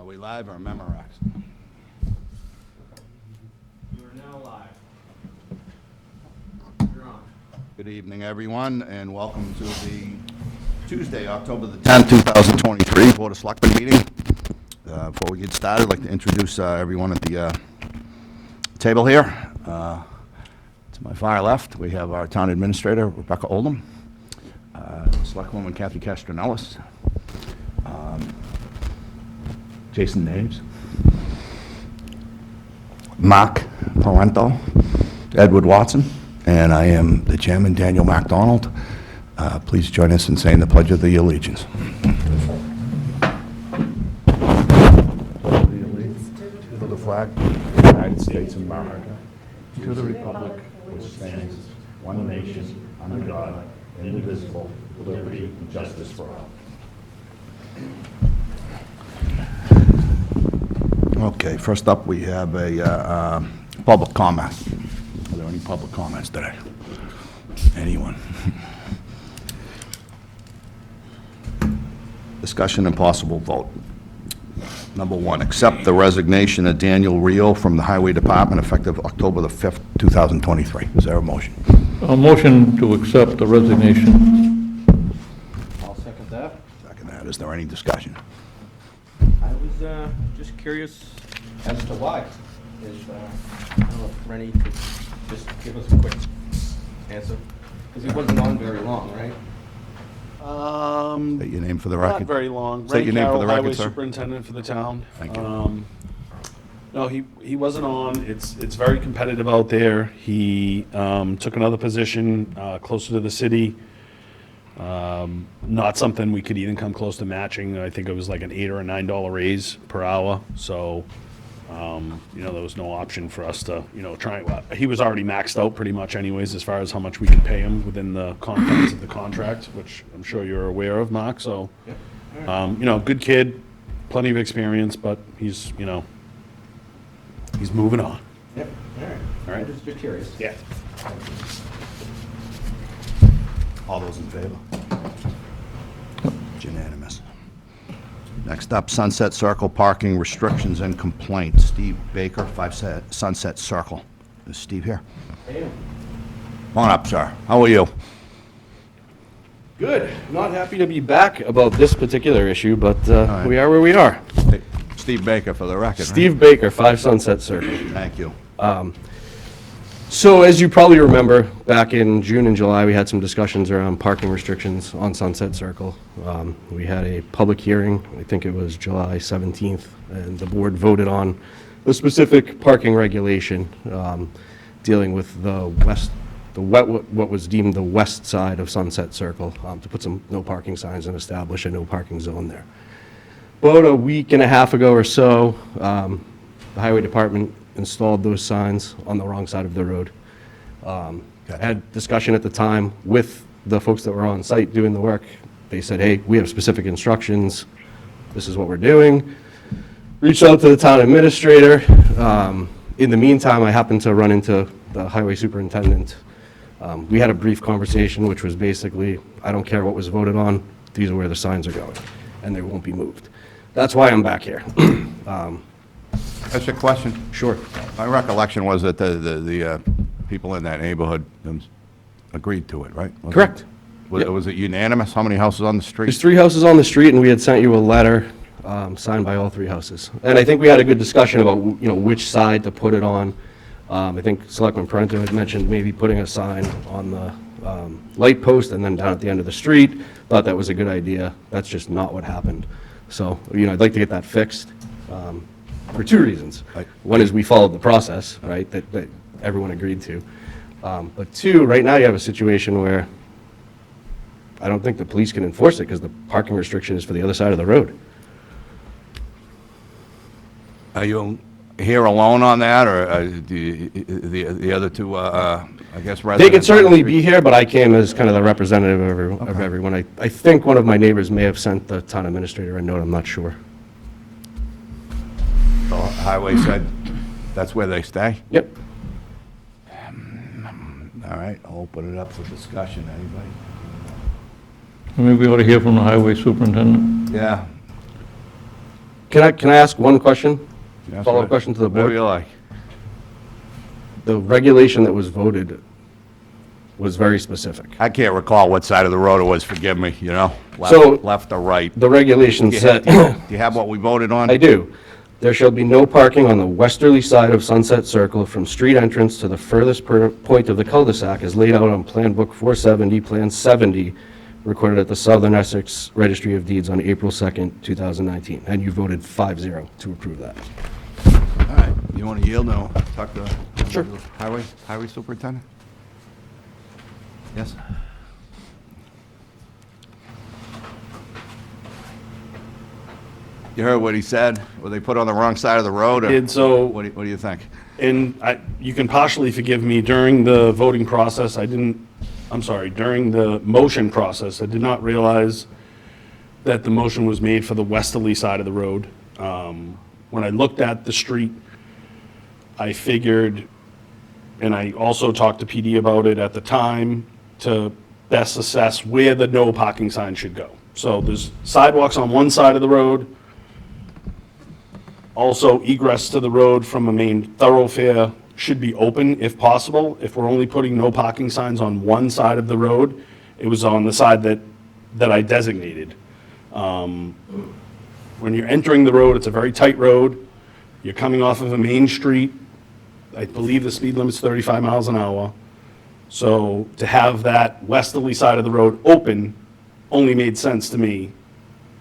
Are we live or Memorex? You are now live. You're on. Good evening, everyone, and welcome to the Tuesday, October the 10th, 2023 Board of Selectmen meeting. Before we get started, I'd like to introduce everyone at the table here. To my far left, we have our Town Administrator, Rebecca Oldham, Selectwoman Kathy Castronellis, Jason Naves, Mark Parento, Edward Watson, and I am the Chairman, Daniel MacDonald. Please join us in saying the Pledge of the Allegiance. To the flag of the United States of America, to the republic which stands one nation, under God, indivisible, with liberty and justice for all. Okay, first up, we have a public comment. Are there any public comments today? Anyone? Discussion and possible vote. Number one, accept the resignation of Daniel Rio from the Highway Department effective October the 5th, 2023. Is there a motion? A motion to accept the resignation. I'll second that. Second that. Is there any discussion? I was just curious as to why. I don't know if Rennie could just give us a quick answer, because he wasn't on very long, right? State your name for the Not record. very long. State your name for the record, Highway sir. Superintendent for the town. Thank you. No, he wasn't on. It's very competitive out there. He took another position closer to the city. Not something we could even come close to matching. I think it was like an $8 or a $9 raise per hour. So, there was no option for us to, try. He was already maxed out pretty much anyways as far as how much we could pay him within the confines of the contract, which I'm sure you're aware of, Mark. So, good kid, plenty of experience, but he's moving on. Yep, all right. All right. I'm just curious. Yeah. All those in favor? It's unanimous. Next up, Sunset Circle parking restrictions and complaints. Steve Baker, 5 Sunset Circle. Is Steve here? Hey. Come on up, sir. How are you? Good. Not happy to be back about this particular issue, but right. we are where we are. Steve Baker for the record, right? Steve Baker, 5 Sunset Circle. Thank you. So as you probably remember, back in June and July, we had some discussions around parking restrictions on Sunset Circle. We had a public hearing, I think it was July 17th, and the board voted on a specific parking regulation dealing with what was deemed the west side of Sunset Circle, to put some no parking signs and establish a no parking zone there. About a week and a half ago or so, the highway department installed those signs on the wrong side of the road. I had discussion at the time with the folks that were on site doing the work. They said, hey, we have specific instructions. This is what we're doing. Reached out to the town administrator. In the meantime, I happened to run into the highway superintendent. We had a brief conversation, which was basically, I don't care what was voted on, these are where the signs are going, and they won't be moved. That's why I'm back here. That's a question. Sure. My recollection was that the people in that neighborhood agreed to it, right? Correct. Was it unanimous? How many houses on the street? There's 3 houses on the street, and we had sent you a letter signed by all 3 houses. And I think we had a good discussion about, which side to put it on. I think Selectman Parento had mentioned maybe putting a sign on the light post and then down at the end of the street. Thought that was a good idea. That's just not what happened. So, I'd like to get that fixed for 2 reasons. Right. One is we followed the process, right, that everyone agreed to. But 2, right now you have a situation where I don't think the police can enforce it because the parking restriction is for the other side of the road. Are you here alone on that, or the other 2, I guess, residents? They could certainly be here, but I came as kind of the representative of everyone. I think one of my neighbors may have sent the town administrator a note, I'm not sure. The highway said that's where they stay? Yep. All right, I'll open it up for discussion. Anybody? Maybe we ought to hear from the highway superintendent. Yeah. Can I ask one question? Yes, Follow-up what- question to the Whatever board? you like. The regulation that was voted was very specific. I can't recall what side of the road it was, forgive me, you know? So- Left or right. The regulation Do you said, have- do you have what we voted on? I do. There shall be no parking on the westerly side of Sunset Circle from street entrance to the furthest point of the cul-de-sac as laid out on Plan Book 470, Plan 70, recorded at the Southern Essex Registry of Deeds on April 2nd, 2019. And you voted 5-0 to approve that. All right, you want to yield, no, talk to Sure. highway superintendent? Yes? You heard what he said? Were they put on the wrong side of the road? or- And so, What do you think? and you can partially forgive me, during the voting process, during the motion process, I did not realize that the motion was made for the westerly side of the road. When I looked at the street, I figured, and I also talked to PD about it at the time, to best assess where the no parking sign should go. So there's sidewalks on one side of the road, also egress to the road from a main thoroughfare should be open if possible. If we're only putting no parking signs on one side of the road, it was on the side that I designated. When you're entering the road, it's a very tight road. You're coming off of a main street. I believe the speed limit's 35 miles an hour. So to have that westerly side of the road open only made sense to me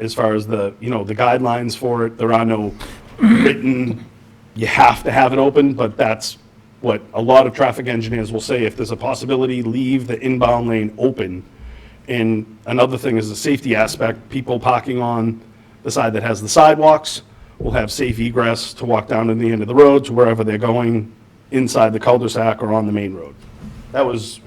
as far as the guidelines for it. There are no written, you have to have it open, but that's what a lot of traffic engineers will say. If there's a possibility, leave the inbound lane open. And another thing is the safety aspect. People parking on the side that has the sidewalks will have safe egress to walk down to the end of the road to wherever they're going inside the cul-de-sac or on the main road. That was,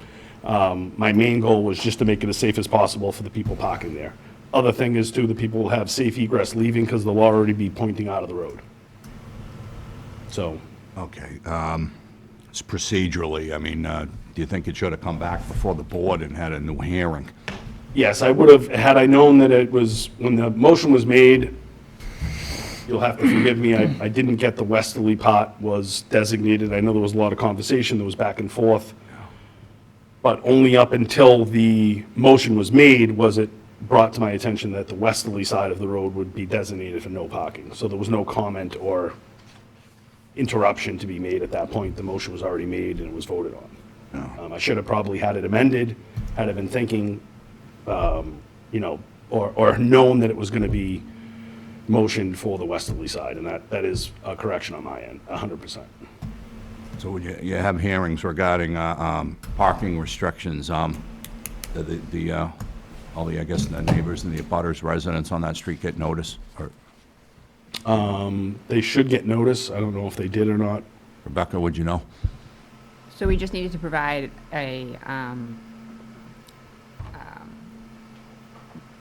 my main goal was just to make it as safe as possible for the people parking there. Other thing is too, the people will have safe egress leaving because they'll already be pointing out of the road. So, Okay, it's procedurally, I mean, do you think it should have come back before the board and had a new hearing? yes, I would have, had I known that it was, when the motion was made, you'll have to forgive me, I didn't get the westerly part was designated. I know there was a lot of conversation, there was back and forth. But only up until the motion was made was it brought to my attention that the westerly side of the road would be designated for no parking. So there was no comment or interruption to be made at that point. The motion was already made and it was voted on. I should have probably had it amended, had I been thinking, or known that it was going to be motioned for the westerly side, and that is a correction on my end, 100%. So when you have hearings regarding parking restrictions, all the, I guess, the neighbors and the abutters, residents on that street get notice? Or They should get notice. I don't know if they did or not. Rebecca, would you know? So we just needed to provide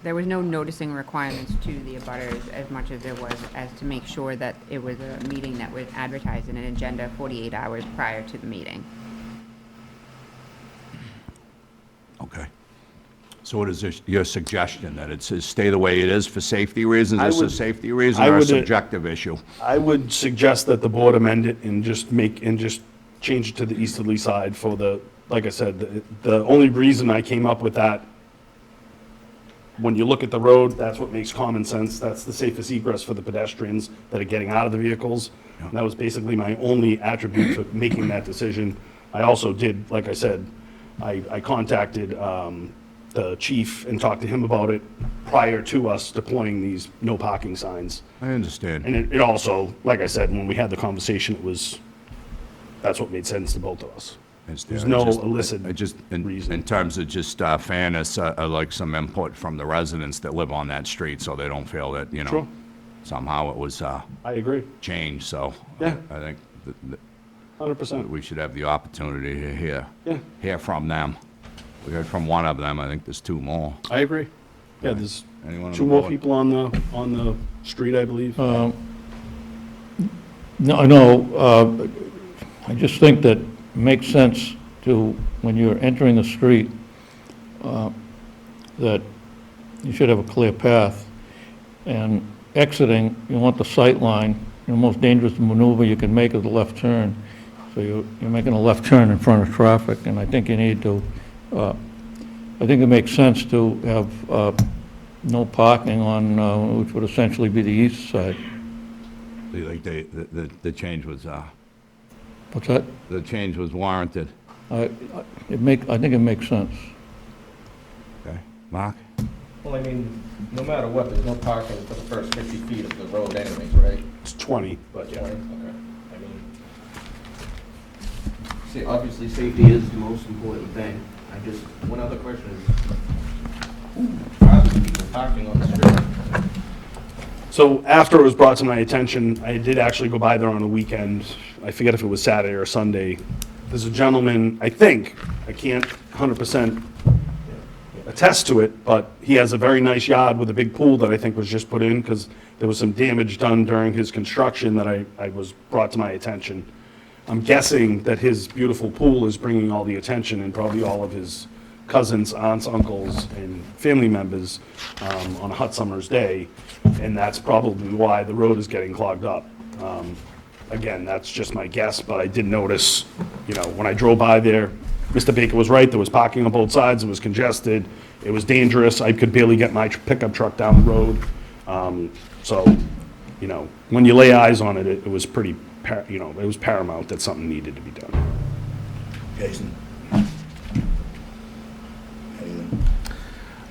there was no noticing requirements to the abutters as much as there was as to make sure that it was a meeting that was advertised in an agenda 48 hours prior to the meeting. Okay. So what is your suggestion, that it says stay the way it is for safety reasons? I Is this a would- safety reason I or a would, subjective issue? I would suggest that the board amend it and just change it to the easterly side for the, like I said, the only reason I came up with that, when you look at the road, that's what makes common sense. That's the safest egress for the pedestrians that are getting out of the vehicles. And that was basically my only attribute to making that decision. I also did, like I said, I contacted the chief and talked to him about it prior to us deploying these no parking signs. I understand. And it also, like I said, when we had the conversation, that's what made sense to both of us. There's no illicit reason. In terms of just fairness, I'd like some input from the residents that live on that street so they don't feel that, Sure. somehow it was I agree, changed. So Yeah. I think that 100%. we should have the opportunity to Yeah, hear from them. We heard from one of them. I think there's two more. I agree. Yeah, there's Anyone on two the more board? people on the street, I believe. No, I just think that it makes sense to, when you're entering the street, that you should have a clear path. And exiting, you want the sight line. The most dangerous maneuver you can make is a left turn. So you're making a left turn in front of traffic, and I think you need to, I think it makes sense to have no parking on, which would essentially be the east side. So you think the change was, What's that? the change was warranted? I think it makes sense. Okay. Mark? Well, I mean, no matter what, there's no parking for the first 50 feet of the road anyways, right? It's 20, but yeah. 20, okay. I mean, see, obviously, safety is the most important thing. One other question is, who are the people parking on the street? So after it was brought to my attention, I did actually go by there on a weekend. I forget if it was Saturday or Sunday. There's a gentleman, I think, I can't 100% attest to it, but he has a very nice yard with a big pool that I think was just put in because there was some damage done during his construction that I was brought to my attention. I'm guessing that his beautiful pool is bringing all the attention and probably all of his cousins, aunts, uncles, and family members on a hot summer's day, and that's probably why the road is getting clogged up. Again, that's just my guess, but I did notice, when I drove by there, Mr. Baker was right, there was parking on both sides, it was congested, it was dangerous, I could barely get my pickup truck down the road. So, when you lay eyes on it, it was pretty, it was paramount that something needed to be done. Jason?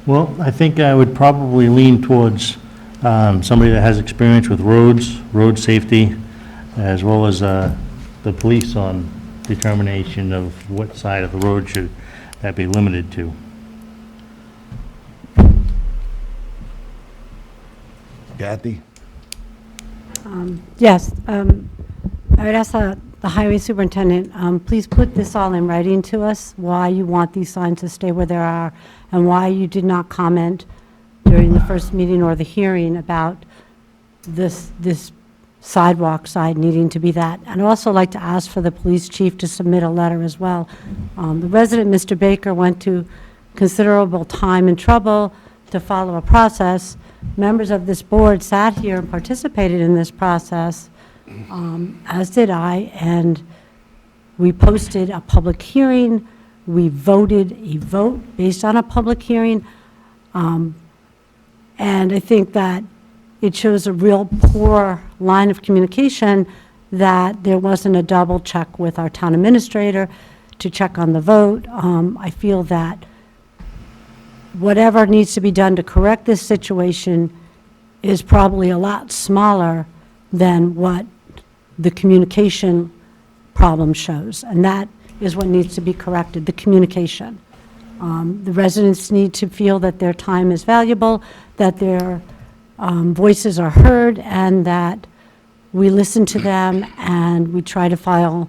Well, I think I would probably lean towards somebody that has experience with roads, road safety, as well as the police on determination of what side of the road should that be limited to. Kathy? Yes, I would ask the highway superintendent, please put this all in writing to us, why you want these signs to stay where they are, and why you did not comment during the first meeting or the hearing about this sidewalk side needing to be that. And I'd also like to ask for the police chief to submit a letter as well. The resident, Mr. Baker, went to considerable time and trouble to follow a process. Members of this board sat here and participated in this process, as did I, and we posted a public hearing. We voted a vote based on a public hearing. And I think that it shows a real poor line of communication that there wasn't a double check with our town administrator to check on the vote. I feel that whatever needs to be done to correct this situation is probably a lot smaller than what the communication problem shows. And that is what needs to be corrected, the communication. The residents need to feel that their time is valuable, that their voices are heard, and that we listen to them and we try to follow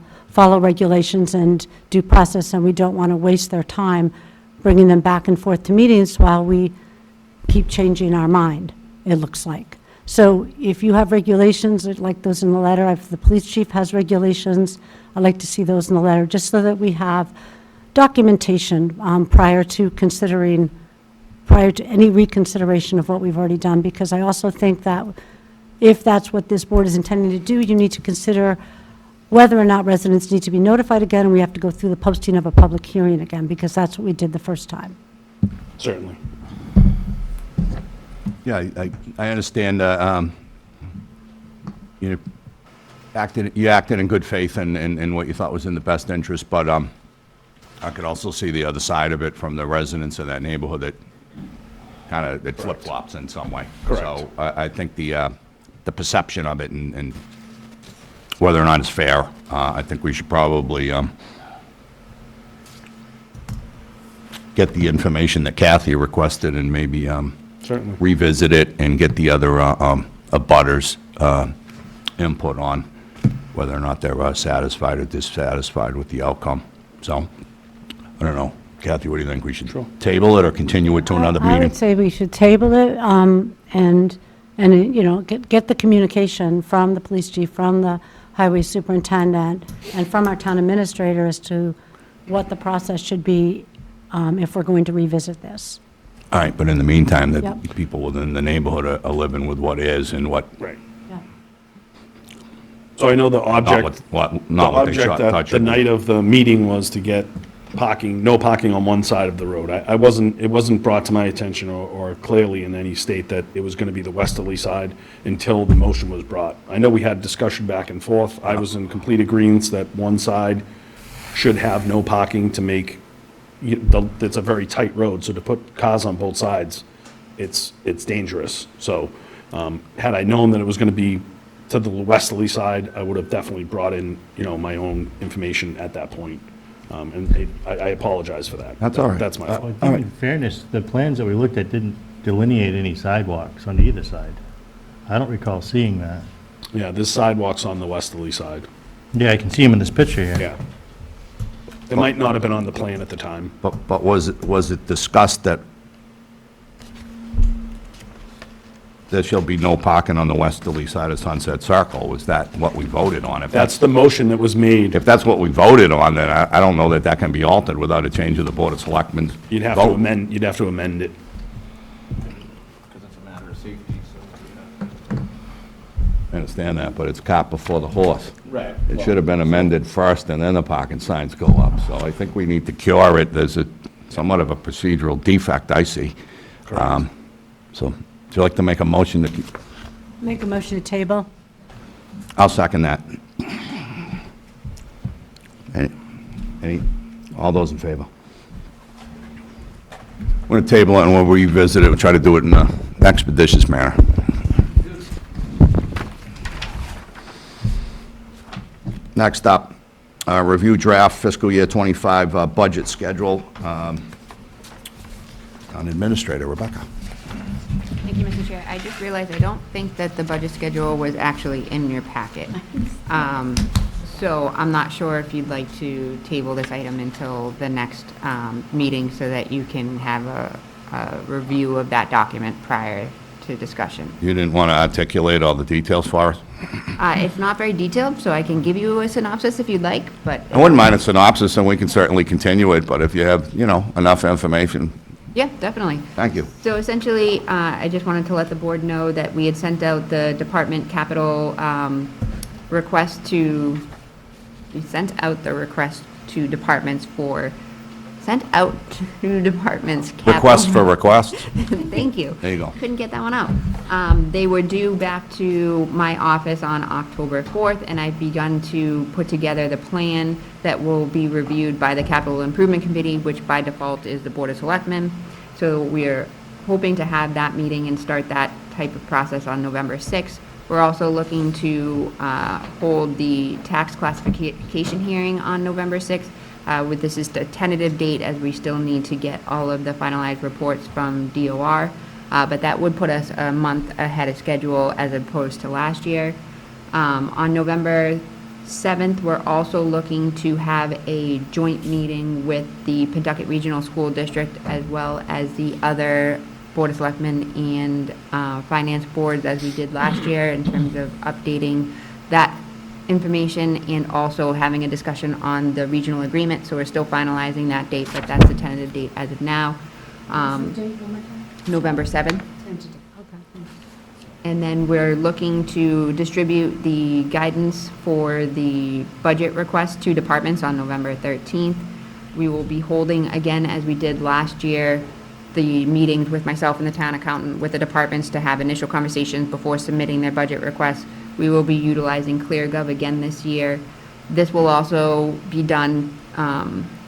regulations and due process, and we don't want to waste their time bringing them back and forth to meetings while we keep changing our mind, it looks like. So if you have regulations, I'd like those in the letter. If the police chief has regulations, I'd like to see those in the letter, just so that we have documentation prior to any reconsideration of what we've already done, because I also think that if that's what this board is intending to do, you need to consider whether or not residents need to be notified again, and we have to go through the posting of a public hearing again, because that's what we did the first time. Certainly. Yeah, I understand, you acted in good faith and what you thought was in the best interest, but I could also see the other side of it from the residents of that neighborhood that kind of, it flip-flops in some way. Correct. So I think the perception of it and whether or not it's fair, I think we should probably get the information that Kathy requested and maybe Certainly. revisit it and get the other abutters input on whether or not they're satisfied or dissatisfied with the outcome. So, I don't know. Kathy, what do you think? We should table it or continue it to another I meeting? would say we should table it, and get the communication from the police chief, from the highway superintendent, and from our town administrator as to what the process should be if we're going to revisit this. All right, but in the meantime, the Yep. people within the neighborhood are living with what is and what, Right. Yeah. So I know the not object, not what they object shot, that thought the you night of the meeting was to get parking, no parking on one side of the road. I wasn't, it wasn't brought to my attention or clearly in any state that it was going to be the westerly side until the motion was brought. I know we had discussion back and forth. I was in complete agreement that one side should have no parking to make, it's a very tight road, so to put cars on both sides, it's dangerous. So, had I known that it was going to be to the westerly side, I would have definitely brought in, my own information at that point. And I apologize for that. That's all right. That's my Well, fault. I think in fairness, the plans that we looked at didn't delineate any sidewalks on either side. I don't recall seeing that. Yeah, this sidewalk's on the westerly side. Yeah, I can see them in this picture here. Yeah. It might not have been on the plan at the time. But was it discussed that there shall be no parking on the westerly side of Sunset Circle? Was that what we voted on? If That's the motion that was made. if that's what we voted on, then I don't know that that can be altered without a change of the Board of Selectmen's You'd have to vote. amend it. Because it's a matter of safety, so. I understand that, but it's cart before the horse. Right. It should have been amended first, and then the parking signs go up. So I think we need to cure it. There's somewhat of a procedural defect, I see. So, would you like to make a motion to keep? Make a motion to table? I'll second that. All those in favor? We're going to table it, and we'll revisit it. We'll try to do it in an expeditious manner. Next up, review draft fiscal year '25 budget schedule. Town Administrator Rebecca. Thank you, Mr. Chair. I just realized I don't think that the budget schedule was actually in your packet. So I'm not sure if you'd like to table this item until the next meeting so that you can have a review of that document prior to discussion. You didn't want to articulate all the details for us? It's not very detailed, so I can give you a synopsis if you'd like, but I wouldn't mind a synopsis, and we can certainly continue it, but if you have, enough information, yeah, definitely. thank you. So essentially, I just wanted to let the board know that we had sent out the department capital request to, we sent out the request to departments for, Request for request? Thank you. There you go. Couldn't get that one out. They were due back to my office on October 4th, and I've begun to put together the plan that will be reviewed by the Capital Improvement Committee, which by default is the Board of Selectmen. So we're hoping to have that meeting and start that type of process on November 6th. We're also looking to hold the tax classification hearing on November 6th. This is the tentative date, as we still need to get all of the finalized reports from DOR, but that would put us a month ahead of schedule as opposed to last year. On November 7th, we're also looking to have a joint meeting with the Pentucket Regional School District as well as the other Board of Selectmen and Finance boards, as we did last year, in terms of updating that information and also having a discussion on the regional agreement. So we're still finalizing that date, but that's the tentative date as of now. November 7th. And then we're looking to distribute the guidance for the budget request to departments on November 13th. We will be holding, again, as we did last year, the meetings with myself and the town accountant with the departments to have initial conversations before submitting their budget requests. We will be utilizing ClearGov again this year. This will also be done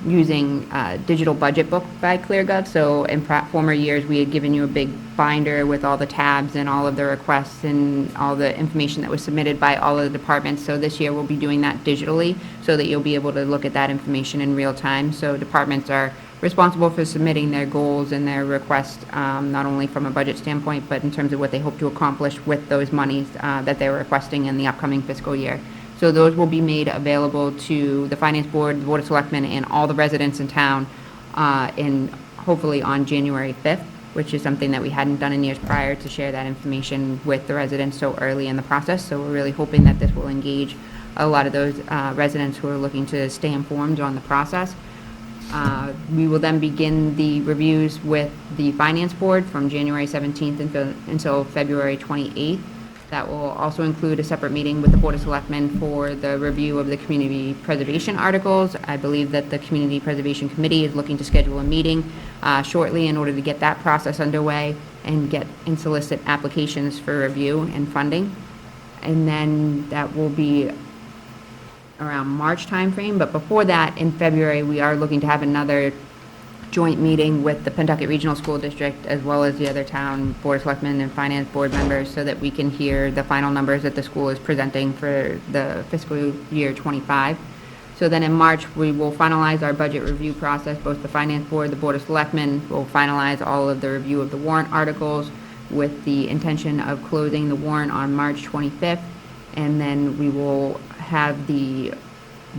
using digital budget book by ClearGov. So in former years, we had given you a big binder with all the tabs and all of the requests and all the information that was submitted by all of the departments. So this year, we'll be doing that digitally so that you'll be able to look at that information in real time. So departments are responsible for submitting their goals and their requests, not only from a budget standpoint, but in terms of what they hope to accomplish with those monies that they're requesting in the upcoming fiscal year. So those will be made available to the Finance Board, the Board of Selectmen, and all the residents in town hopefully on January 5th, which is something that we hadn't done in years prior, to share that information with the residents so early in the process. So we're really hoping that this will engage a lot of those residents who are looking to stay informed on the process. We will then begin the reviews with the Finance Board from January 17th until February 28th. That will also include a separate meeting with the Board of Selectmen for the review of the community preservation articles. I believe that the Community Preservation Committee is looking to schedule a meeting shortly in order to get that process underway and solicit applications for review and funding. And then that will be around March timeframe, but before that, in February, we are looking to have another joint meeting with the Pentucket Regional School District, as well as the other town Board of Selectmen and Finance Board members, so that we can hear the final numbers that the school is presenting for the fiscal year '25. So then in March, we will finalize our budget review process. Both the Finance Board, the Board of Selectmen will finalize all of the review of the warrant articles with the intention of closing the warrant on March 25th. And then we will have the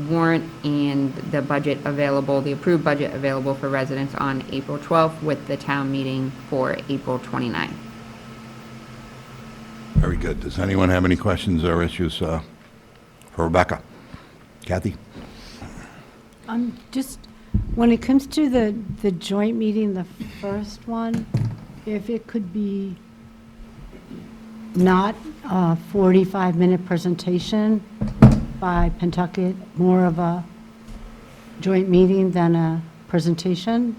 warrant and the budget available, the approved budget available for residents on April 12th with the town meeting for April 29th. Very good. Does anyone have any questions or issues for Rebecca? Kathy? Just, when it comes to the joint meeting, the first one, if it could be not a 45-minute presentation by Pentucket, more of a joint meeting than a presentation,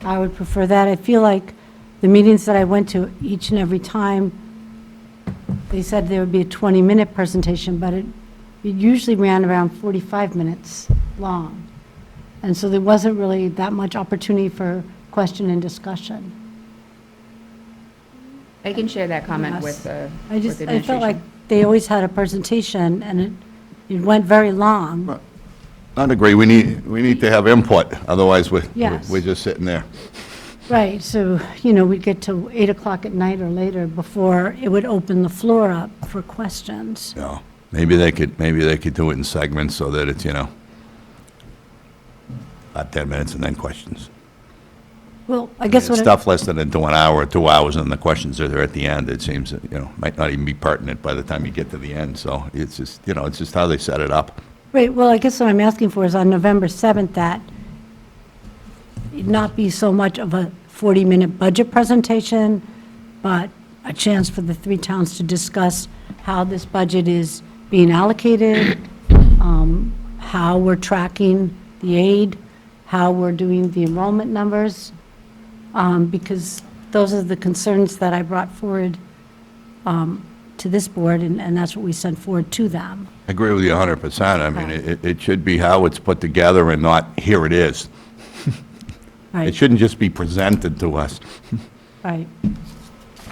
I would prefer that. I feel like the meetings that I went to, each and every time, they said there would be a 20-minute presentation, but it usually ran around 45 minutes long. And so there wasn't really that much opportunity for question and discussion. I can share that comment Yes. with the I with just, the I felt like administration. they always had a presentation, and it went very long. I'd agree. We need to have input, otherwise Yes. we're just sitting there. Right, so, we'd get to 8 o'clock at night or later before it would open the floor up for questions. You know, maybe they could do it in segments so that it's, about 10 minutes and then questions. Well, I guess what, Stuff less than into an hour or 2 hours, and the questions are there at the end. It seems that, might not even be pertinent by the time you get to the end. So it's just, it's just how they set it up. right, well, I guess what I'm asking for is on November 7th, that it not be so much of a 40-minute budget presentation, but a chance for the three towns to discuss how this budget is being allocated, how we're tracking the aid, how we're doing the enrollment numbers, because those are the concerns that I brought forward to this board, and that's what we sent forward to them. I agree with you 100%. I mean, it should be how it's put together and not, here it is. It Right, shouldn't just be presented to us. right.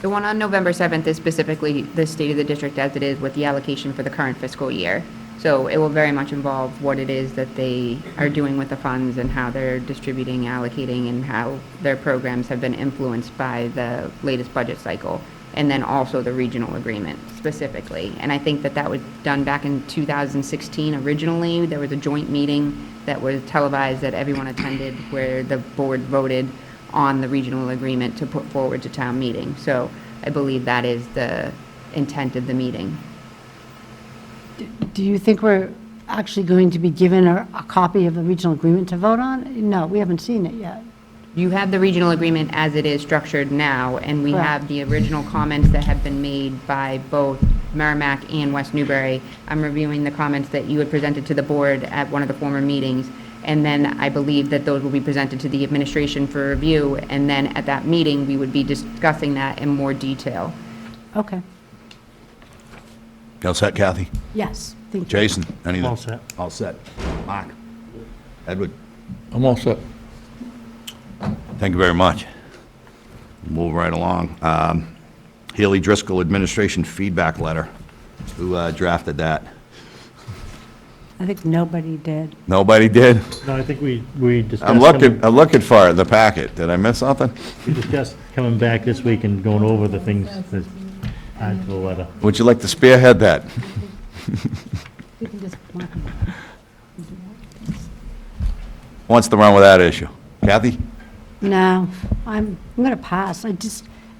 The one on November 7th is specifically the state of the district as it is with the allocation for the current fiscal year. So it will very much involve what it is that they are doing with the funds and how they're distributing, allocating, and how their programs have been influenced by the latest budget cycle. And then also the regional agreement specifically. And I think that was done back in 2016 originally. There was a joint meeting that was televised that everyone attended where the board voted on the regional agreement to put forward to town meeting. So I believe that is the intent of the meeting. Do you think we're actually going to be given a copy of the regional agreement to vote on? No, we haven't seen it yet. You have the regional agreement as it is structured now, and we Correct. have the original comments that have been made by both Merrimack and West Newbury. I'm reviewing the comments that you had presented to the board at one of the former meetings, and then I believe that those will be presented to the administration for review, and then at that meeting, we would be discussing that in more detail. Okay, You all set, Kathy? yes, thank you. Jason, anything? All set. All set. Mark? Edward? I'm all set. Thank you very much. Move right along. Haley Driscoll Administration Feedback Letter. Who drafted that? I think nobody did. Nobody did? No, I think we discussed. I'm looking for it in the packet. Did I miss something? We discussed coming back this week and going over the things that add to the letter. Would you like to spearhead that? We can just mark them. Wants to run with that issue? Kathy? No, I'm going to pass.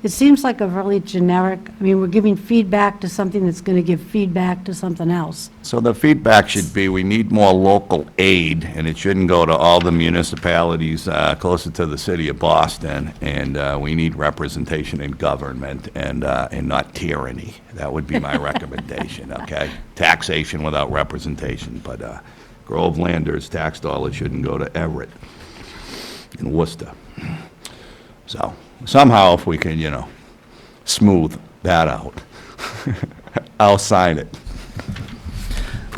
It seems like a really generic, I mean, we're giving feedback to something that's going to give feedback to something else. So the feedback should be, we need more local aid, and it shouldn't go to all the municipalities closer to the city of Boston, and we need representation in government and not tyranny. That would be my recommendation, okay? Taxation without representation, but Grovelanders' tax dollars shouldn't go to Everett and Worcester. So somehow if we can, smooth that out, I'll sign it.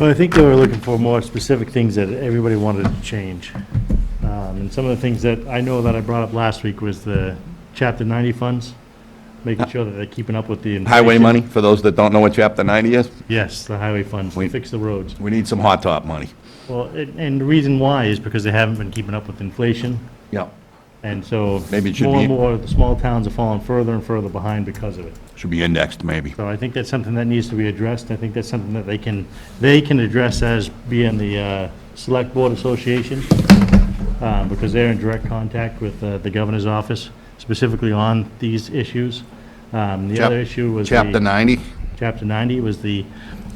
Well, I think they were looking for more specific things that everybody wanted to change. And some of the things that I know that I brought up last week was the Chapter 90 funds, making sure that they're keeping up with the inflation. Highway money, for those that don't know what Chapter 90 is, Yes, the highway funds, to fix the roads. we need some hot top money. Well, and the reason why is because they haven't been keeping up with inflation. Yeah. And so Maybe it should more and be- more of the small towns are falling further and further behind because of it. Should be indexed, maybe. So I think that's something that needs to be addressed. I think that's something that they can address as being the Select Board Association, because they're in direct contact with the governor's office, specifically on these issues. The Chap- other issue was Chapter 90? Chapter 90 was the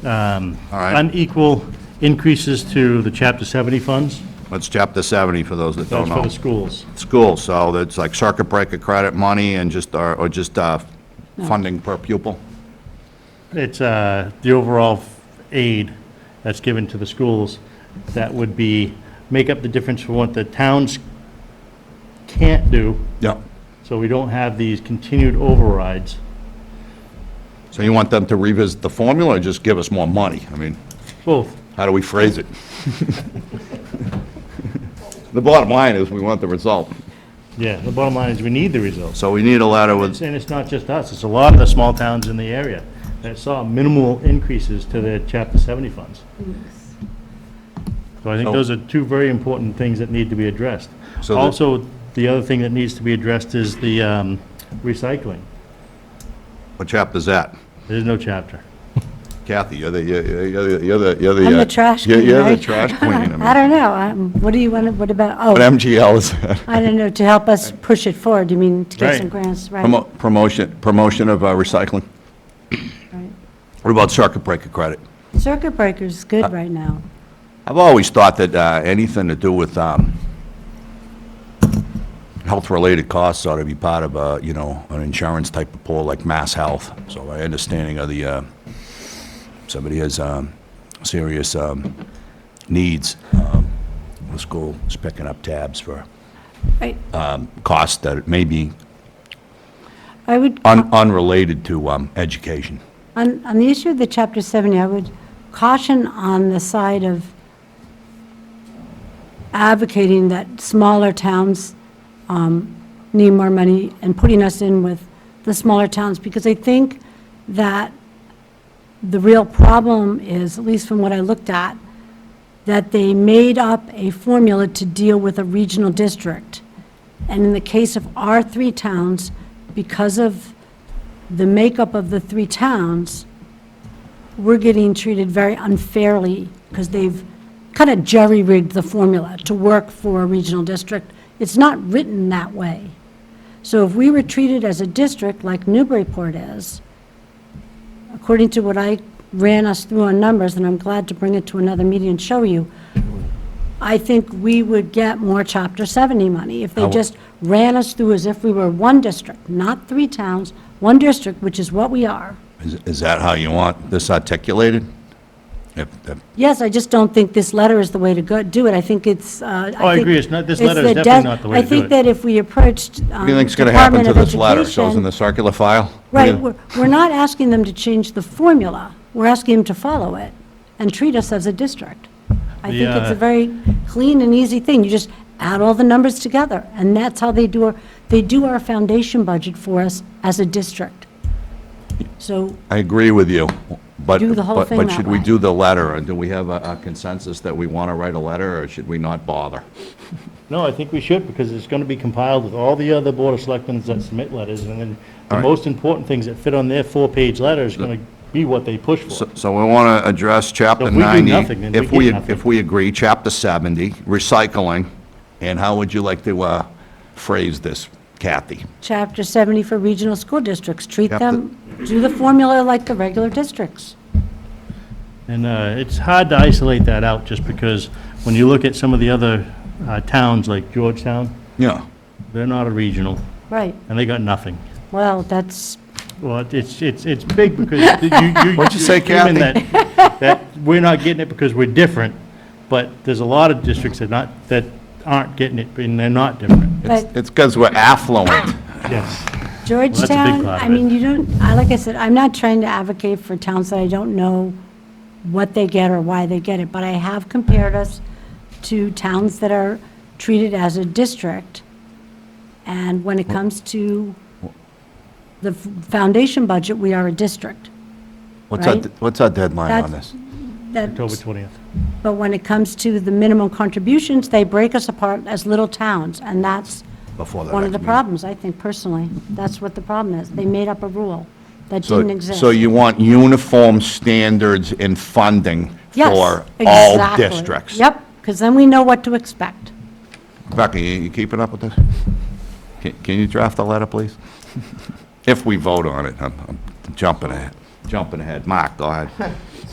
right. unequal increases to the Chapter 70 funds. What's Chapter 70 for those that don't That's for know? the schools. Schools, so that's like circuit breaker credit money and just, or just funding per pupil? It's the overall aid that's given to the schools that would make up the difference for what the towns can't do, Yeah. so we don't have these continued overrides. So you want them to revisit the formula or just give us more money? I mean, Both. how do we phrase it? The bottom line is, we want the result. Yeah, the bottom line is we need the results. So we need a letter with, And it's not just us, it's a lot of the small towns in the area that saw minimal increases to their Chapter 70 funds. So I think So- those are two very important things that need to be addressed. So the- Also, the other thing that needs to be addressed is the recycling. what chapter's that? There's no chapter. Kathy, you're the, I'm the trash queen, You're the right? trash queen. I mean, I don't know. What do you want, what about, what oh, MGL is that? I don't know, to help us push it forward, you mean to get some Right. grants, right? Promotion of recycling. Right. What about circuit breaker credit? Circuit breaker's good right now. I've always thought that anything to do with health-related costs ought to be part of an insurance type of pool like Mass Health. So my understanding of the, somebody has serious needs, the school is picking up tabs for Right. costs that may be I would, unrelated to education. on the issue of the Chapter 70, I would caution on the side of advocating that smaller towns need more money and putting us in with the smaller towns, because I think that the real problem is, at least from what I looked at, that they made up a formula to deal with a regional district. And in the case of our three towns, because of the makeup of the three towns, we're getting treated very unfairly because they've kind of jerry-rigged the formula to work for a regional district. It's not written that way. So if we were treated as a district like Newburyport is, according to what I ran us through on numbers, and I'm glad to bring it to another meeting and show you, I think we would get more Chapter 70 money if they just ran us through as if we were one district, not three towns, one district, which is what we are. Is that how you want this articulated? If- Yes, I just don't think this letter is the way to go, do it. I think it's, I agree. It's not- this letter is the definitely not the way to do I think it. that if we approached What do you think's going to happen to Department of this letter? It goes in Education- the circular file? What do Right, you- we're not asking them to change the formula. We're asking them to follow it and treat us as a district. I think it's a very clean and easy thing. You just add all the numbers together, and that's how they do our foundation budget for us as a district. So, I agree with you, but, Do the whole but thing but that should we way. do the letter? And do we have a consensus that we want to write a letter, or should we not bother? No, I think we should, because it's going to be compiled with all the other Board of Selectmen that submit letters, and then the All right. most important things that fit on their four-page letter is going to be what they push for. So we want to address Chapter So if we do 90. nothing, then we If we, get nothing. if we agree, Chapter 70, recycling, and how would you like to phrase this? Kathy? Chapter 70 for regional school districts. Treat Yep. them, do the formula like the regular districts. And it's hard to isolate that out, just because when you look at some of the other towns, like Georgetown, Yeah. they're not a regional, Right. and they got nothing. Well, that's, Well, it's big because you. What'd you say, you're screaming Kathy? that we're not getting it because we're different, but there's a lot of districts that aren't getting it, and they're not different. but It's because we're affluent. Yes. Georgetown, part of I mean, it. you don't, like I said, I'm not trying to advocate for towns that I don't know what they get or why they get it, but I have compared us to towns that are treated as a district. And when it comes to the foundation budget, we are a district. Right. What's our deadline on That's- this? October That's, 20th. but when it comes to the minimum contributions, they break us apart as little towns, and that's Before the one of next the meeting. problems, I think personally. That's what the problem is. They made up a rule that So- didn't exist. So you want uniform standards in funding Yes, for all exactly. districts? Yep, because then we know what to expect. Becky, you keeping up with this? Can you draft a letter, please? If we vote on it, I'm jumping ahead. Mark, go ahead.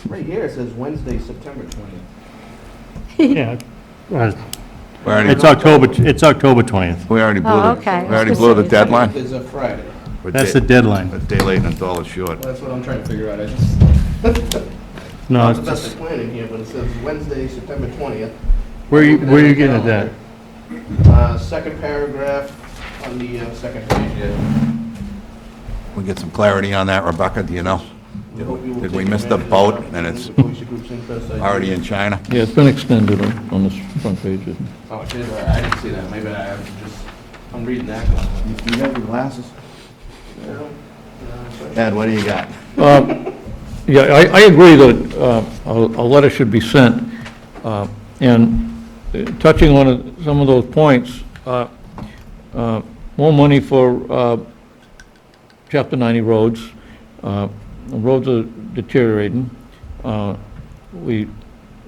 Right here, it says Wednesday, September 20th. Yeah. We already- It's October 20th. We already blew Oh, the, okay. we already blew the deadline? It's a Friday. We're That's da- the deadline. A day late and a dollar short. Well, that's what I'm trying to figure out. I just, No, not it's the best just, at planning here, but it says Wednesday, September 20th. where are you getting at that? Second paragraph on the second page here. We get some clarity on that, Rebecca, do you know? Did we miss the boat and it's already in China? Yeah, it's been extended on this front page. Oh, it is? I didn't see that. Maybe I have just, I'm reading that one. You got your glasses? No, Ed, what do you got? Yeah, I agree that a letter should be sent, and touching on some of those points, more money for Chapter 90 roads. The roads are deteriorating. We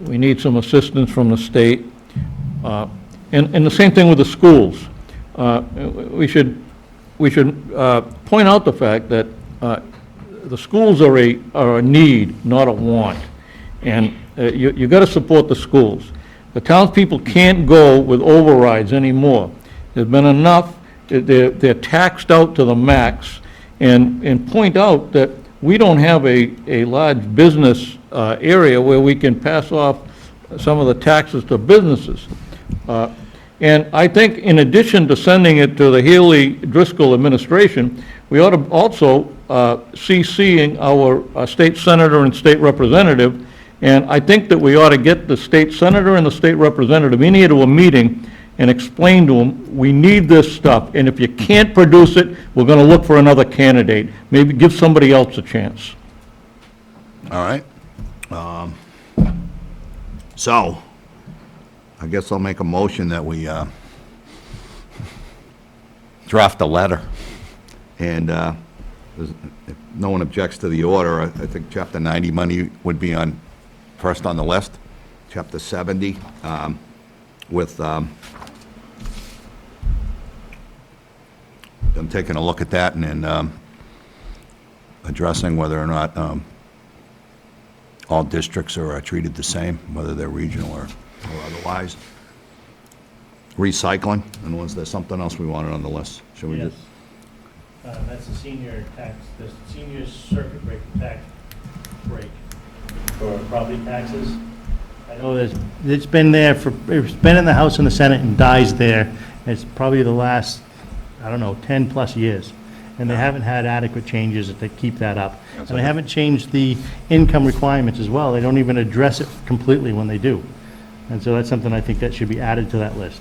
need some assistance from the state. And the same thing with the schools. We should point out the fact that the schools are a need, not a want. And you got to support the schools. The townspeople can't go with overrides anymore. There's been enough, they're taxed out to the max. And point out that we don't have a large business area where we can pass off some of the taxes to businesses. And I think in addition to sending it to the Haley Driscoll administration, we ought to also CCing our state senator and state representative. And I think that we ought to get the state senator and the state representative in here to a meeting and explain to them, we need this stuff. And if you can't produce it, we're going to look for another candidate. Maybe give somebody else a chance. All right. So, I guess I'll make a motion that we draft a letter. And if no one objects to the order, I think Chapter 90 money would be first on the list. Chapter 70 with, I'm taking a look at that and then addressing whether or not all districts are treated the same, whether they're regional or otherwise. Recycling, and was there something else we wanted on the list? Should we Yes. just? That's the senior tax, the senior circuit break tax break for property taxes. I know it's been there it's been in the House and the Senate and dies there. It's probably the last, I don't know, 10-plus years. And they haven't had adequate changes to keep that up. And they haven't changed the income requirements as well. They don't even address it completely when they do. And so that's something I think that should be added to that list.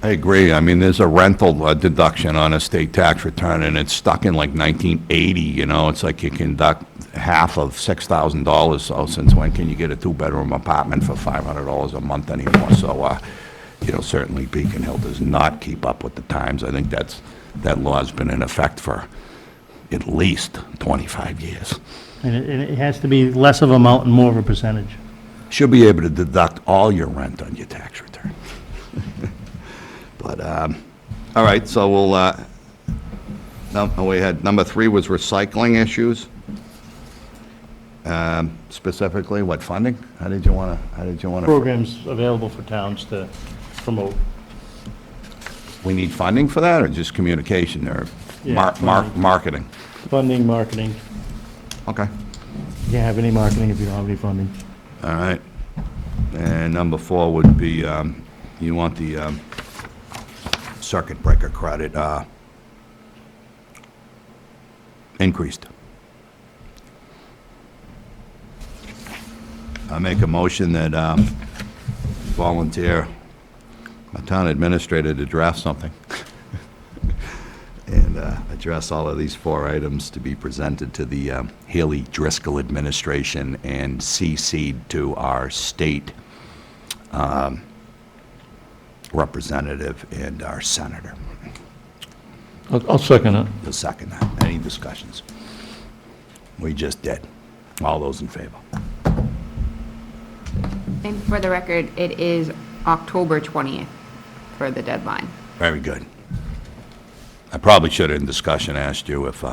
I agree. I mean, there's a rental deduction on a state tax return, and it's stuck in like 1980, you know? It's like you can deduct half of $6,000, so since when can you get a two-bedroom apartment for $500 a month anymore? So, certainly Beacon Hill does not keep up with the times. I think that law's been in effect for at least 25 years. And it has to be less of a amount and more of a percentage. Should be able to deduct all your rent on your tax return. But, All right, so we'll, we had, number 3 was recycling issues. Specifically, what, funding? How did you want to? Programs available for towns to promote. We need funding for that, or just communication, or Yeah, funding. marketing? Funding, marketing. Okay, You can't have any marketing if you don't have any funding. all right. And number 4 would be, you want the circuit breaker credit increased. I make a motion that volunteer a town administrator to draft something and address all of these 4 items to be presented to the Haley Driscoll administration and CC'd to our state representative and our senator. I'll second it. You'll second that. Any discussions? We just did. All those in favor? And for the record, it is October 20th for the deadline. Very good. I probably should have in discussion asked you if,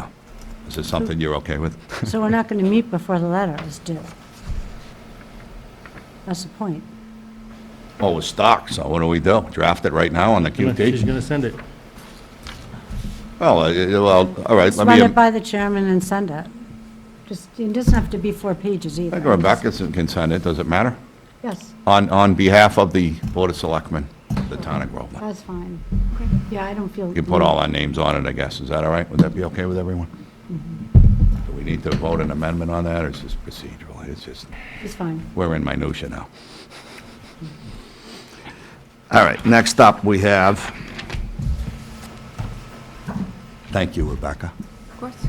is this something you're okay with? So we're not going to meet before the letter is due. That's the point. Well, we're stuck, so what do we do? Draft it right now on the She's communication? going to send it. Well, all right, Just let run me, it by the chairman and send it. Just, it doesn't have to be 4 pages either. I think Rebecca can send it, does it matter? Yes, On behalf of the Board of Selectmen, the town of Groveland. that's fine. Yeah, I don't feel. You can put all our names on it, I guess. Is that all right? Would that be okay with everyone? Do we need to vote an amendment on that, or is this procedural? It's just, It's fine. we're in minutia now. All right, next up, we have, thank you, Rebecca. Of course.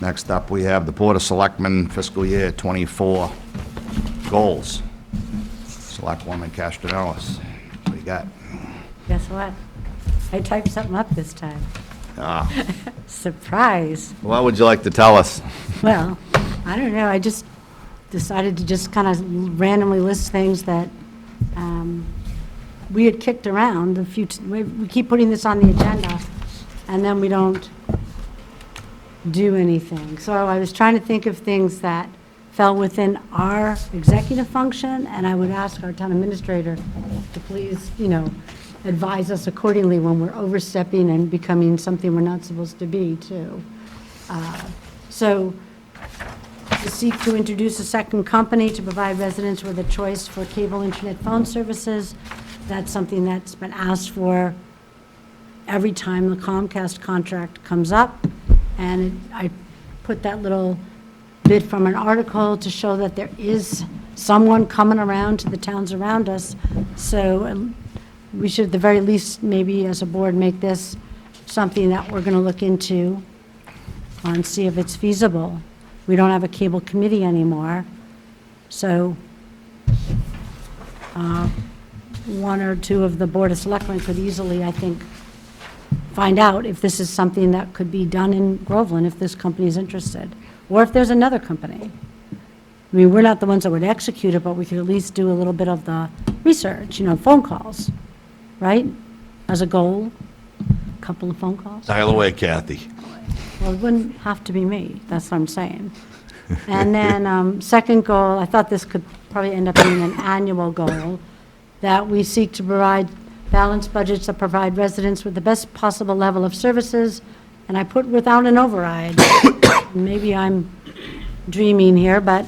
Next up, we have the Board of Selectmen fiscal year '24 goals. Selectwoman Castellanos, what do you got? Guess what? I typed something up this time. Ah, Surprise. what would you like to tell us? Well, I don't know, I just decided to just kind of randomly list things that we had kicked around. We keep putting this on the agenda, and then we don't do anything. So I was trying to think of things that fell within our executive function, and I would ask our town administrator to please, advise us accordingly when we're overstepping and becoming something we're not supposed to be, too. So, to seek to introduce a second company to provide residents with a choice for cable internet phone services. That's something that's been asked for every time the Comcast contract comes up. And I put that little bit from an article to show that there is someone coming around to the towns around us. So we should, at the very least, maybe as a board, make this something that we're going to look into and see if it's feasible. We don't have a cable committee anymore, so one or two of the Board of Selectmen could easily, I think, find out if this is something that could be done in Groveland, if this company is interested, or if there's another company. I mean, we're not the ones that would execute it, but we could at least do a little bit of the research, phone calls, right? As a goal, a couple of phone calls. Dial away, Kathy. Well, it wouldn't have to be me, that's what I'm saying. And then, second goal, I thought this could probably end up being an annual goal, that we seek to provide balanced budgets that provide residents with the best possible level of services, and I put without an override. Maybe I'm dreaming here, but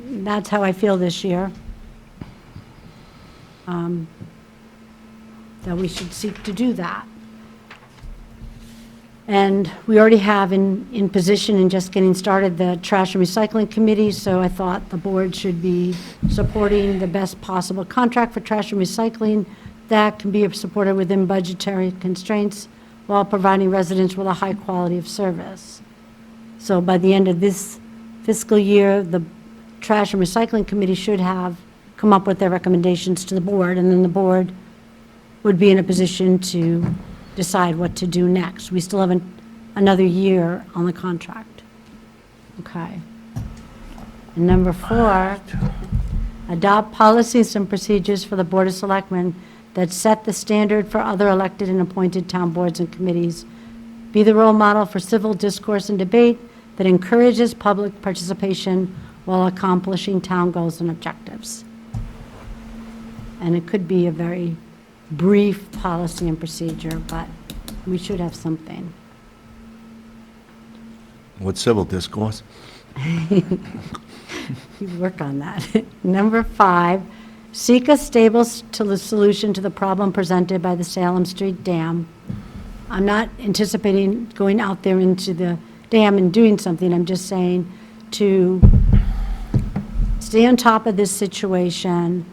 that's how I feel this year. That we should seek to do that. And we already have in position and just getting started the Trash and Recycling Committee, so I thought the board should be supporting the best possible contract for trash and recycling that can be supported within budgetary constraints while providing residents with a high quality of service. So by the end of this fiscal year, the Trash and Recycling Committee should have come up with their recommendations to the board, and then the board would be in a position to decide what to do next. We still have another year on the contract. Okay. And number 4, adopt policies and procedures for the Board of Selectmen that set the standard for other elected and appointed town boards and committees. Be the role model for civil discourse and debate that encourages public participation while accomplishing town goals and objectives. And it could be a very brief policy and procedure, but we should have something. What's civil discourse? You work on that. Number 5, seek a stable solution to the problem presented by the Salem Street Dam. I'm not anticipating going out there into the dam and doing something. I'm just saying to stay on top of this situation,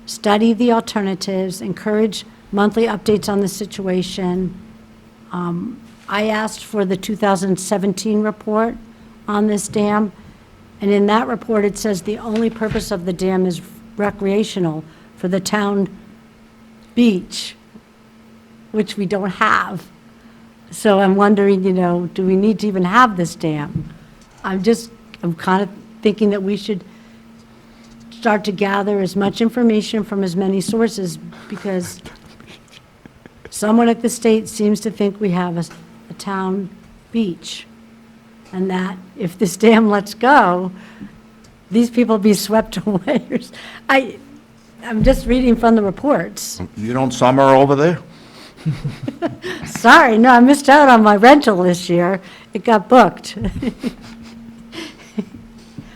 study the alternatives, encourage monthly updates on the situation. I asked for the 2017 report on this dam, and in that report, it says the only purpose of the dam is recreational for the town beach, which we don't have. So I'm wondering, do we need to even have this dam? I'm kind of thinking that we should start to gather as much information from as many sources, because someone at the state seems to think we have a town beach, and that if this dam lets go, these people be swept away. I'm just reading from the reports. You don't summer over there? Sorry, no, I missed out on my rental this year. It got booked.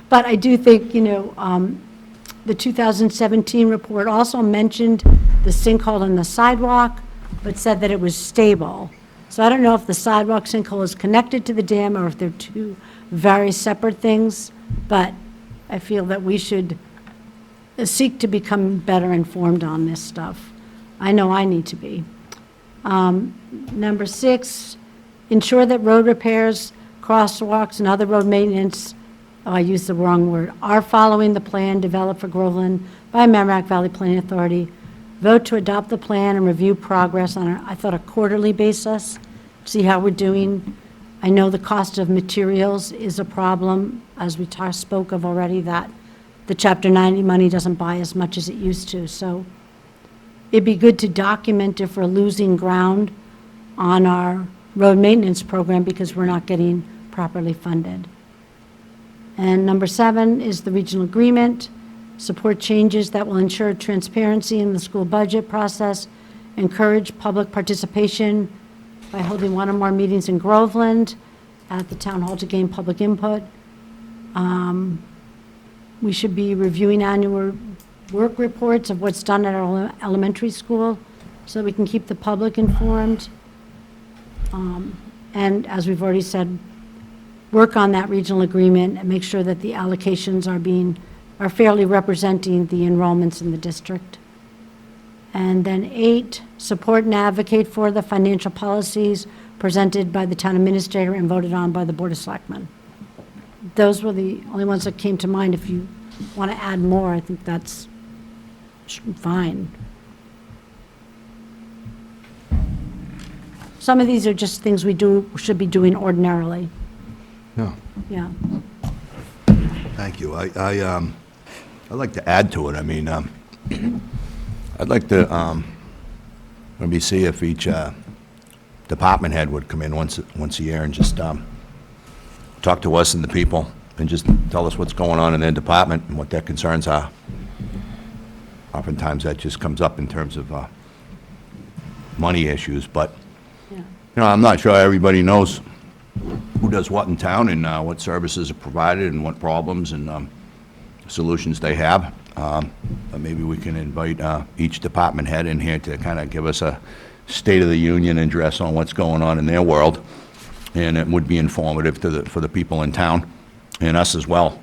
But I do think, the 2017 report also mentioned the sinkhole in the sidewalk, but said that it was stable. So I don't know if the sidewalk sinkhole is connected to the dam or if they're two very separate things, but I feel that we should seek to become better informed on this stuff. I know I need to be. Number 6, ensure that road repairs, crosswalks, and other road maintenance, I used the wrong word, are following the plan developed for Groveland by Merrimack Valley Planning Authority. Vote to adopt the plan and review progress on, a quarterly basis, see how we're doing. I know the cost of materials is a problem, as we spoke of already, that the Chapter 90 money doesn't buy as much as it used to. So it'd be good to document if we're losing ground on our road maintenance program because we're not getting properly funded. And number 7 is the regional agreement. Support changes that will ensure transparency in the school budget process, encourage public participation by holding one or more meetings in Groveland at the town hall to gain public input. We should be reviewing annual work reports of what's done at our elementary school so that we can keep the public informed. And as we've already said, work on that regional agreement and make sure that the allocations are fairly representing the enrollments in the district. And then 8, support and advocate for the financial policies presented by the town administrator and voted on by the Board of Selectmen. Those were the only ones that came to mind. If you want to add more, I think that's fine. Some of these are just things we should be doing ordinarily. No. Yeah. Thank you. I'd like to add to it. I mean, I'd like to maybe see if each department head would come in once a year and just talk to us and the people and just tell us what's going on in their department and what their concerns are. Oftentimes that just comes up in terms of money issues, but I'm not sure everybody knows who does what in town and what services are provided and what problems and solutions they have. But maybe we can invite each department head in here to kind of give us a state of the union address on what's going on in their world. And it would be informative for the people in town and us as well.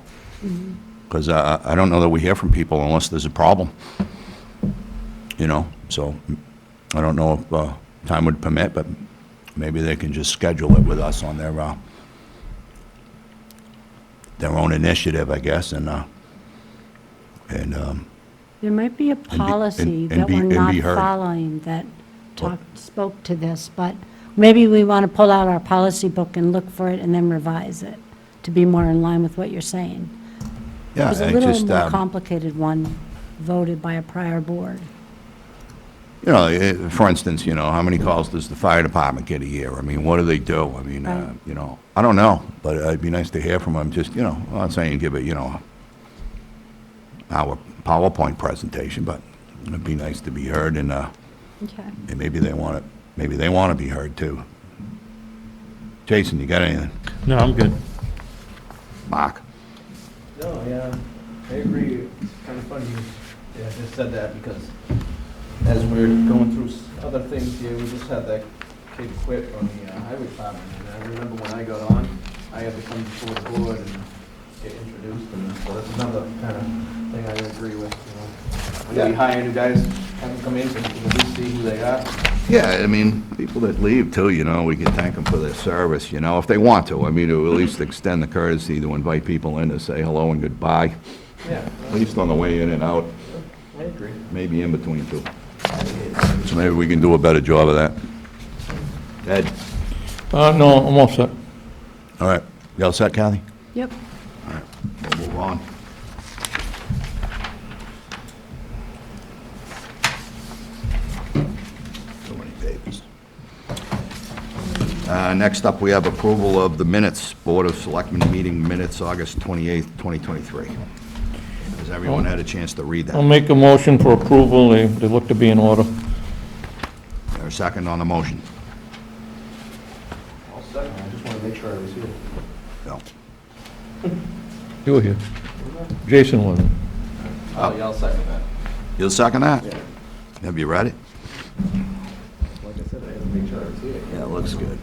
Because I don't know that we hear from people unless there's a problem. So I don't know if time would permit, but maybe they can just schedule it with us on their own initiative, I guess, and There might be a policy that we're not following that spoke to this, but maybe we want to pull out our policy book and look for it and then revise it to be more in line with what you're saying. Yeah, There's a little more complicated one voted by a prior board. you know, for instance, you know, how many calls does the fire department get a year? I mean, what do they do? I mean, Right. you know, I don't know, but it'd be nice to hear from them, just, you know, I'm not saying give it, you know, our PowerPoint presentation, but it'd be nice to be heard, and Okay. maybe they want to be heard, too. Jason, you got anything? No, I'm good. Mark? No, yeah, I agree. It's kind of funny you just said that because as we're going through other things here, we just had that kid quit on the highway department. And I remember when I got on, I had to come before the board and get introduced. And so that's another kind of thing I agree with, you know. When we hire new guys, have them come in so we can at least see who they are. Yeah, I mean, people that leave too, you know, we can thank them for their service, you know, if they want to. I mean, to at least extend the courtesy to invite people in to say hello and goodbye, Yeah, at least on the way in and out, I agree. maybe in between too. So maybe we can do a better job of that. Ed? No, I'm all set. All right, you all set, Kathy? Yep. All right, we'll move on. So many papers. Next up, we have approval of the minutes, Board of Selectmen meeting minutes, August 28th, 2023. Has everyone had a chance to read I'll that? make a motion for approval. They look to be in order. Or a second on the motion? All set. I just want to make sure I was here. No. You were here. Jason wasn't. Oh, yeah, I'll second that. You'll second that? Yeah. Have you read it? Like I said, I had to make sure I was here. Yeah, it looks good.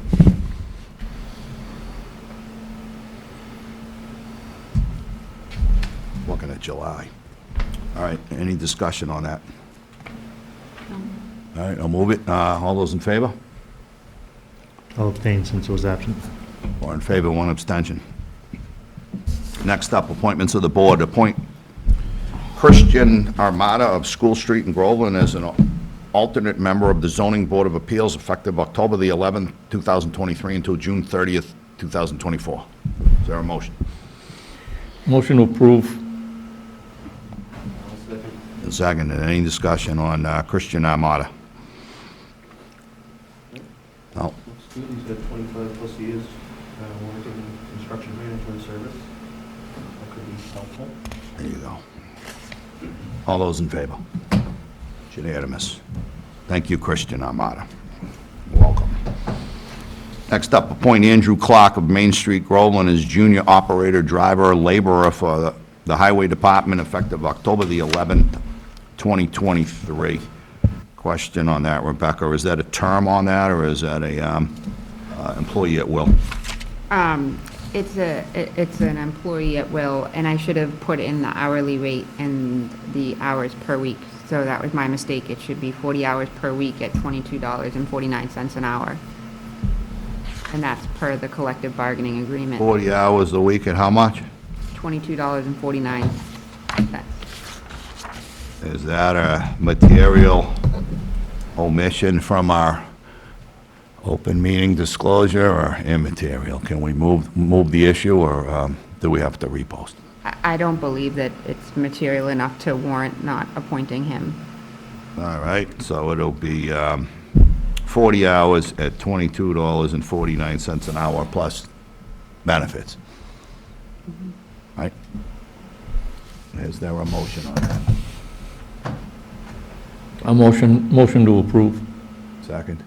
Looking at July. All right, any discussion on that? All right, I'll move it. All those in favor? I'll abstain since I was absent. Or in favor, one abstention. Next up, appointments of the board. Appoint Christian Armada of School Street in Groveland as an alternate member of the Zoning Board of Appeals effective October the 11th, 2023 until June 30th, 2024. Is there a motion? Motion to approve. I'll second. And second, any discussion on Christian Armada? No? Looks good. He's got 25 plus years working in construction management service. That could be helpful. There you go. All those in favor? It's unanimous. Thank you, Christian Armada. Welcome. Next up, appoint Andrew Clark of Main Street, Groveland, as junior operator, driver, laborer for the Highway Department effective October the 11th, 2023. Question on that, Rebecca, is that a term on that, or is that a employee at will? It's an employee at will, and I should have put in the hourly rate and the hours per week. So that was my mistake. It should be 40 hours per week at $22.49 an hour. And that's per the collective bargaining agreement, 40 hours a week at how much? $22.49. Is that a material omission from our open meeting disclosure, or immaterial? Can we move the issue, or do we have to repost? I don't believe that it's material enough to warrant not appointing him. All right, so it'll be 40 hours at $22.49 an hour plus benefits. Right? Is there a motion on that? A motion to approve. Second?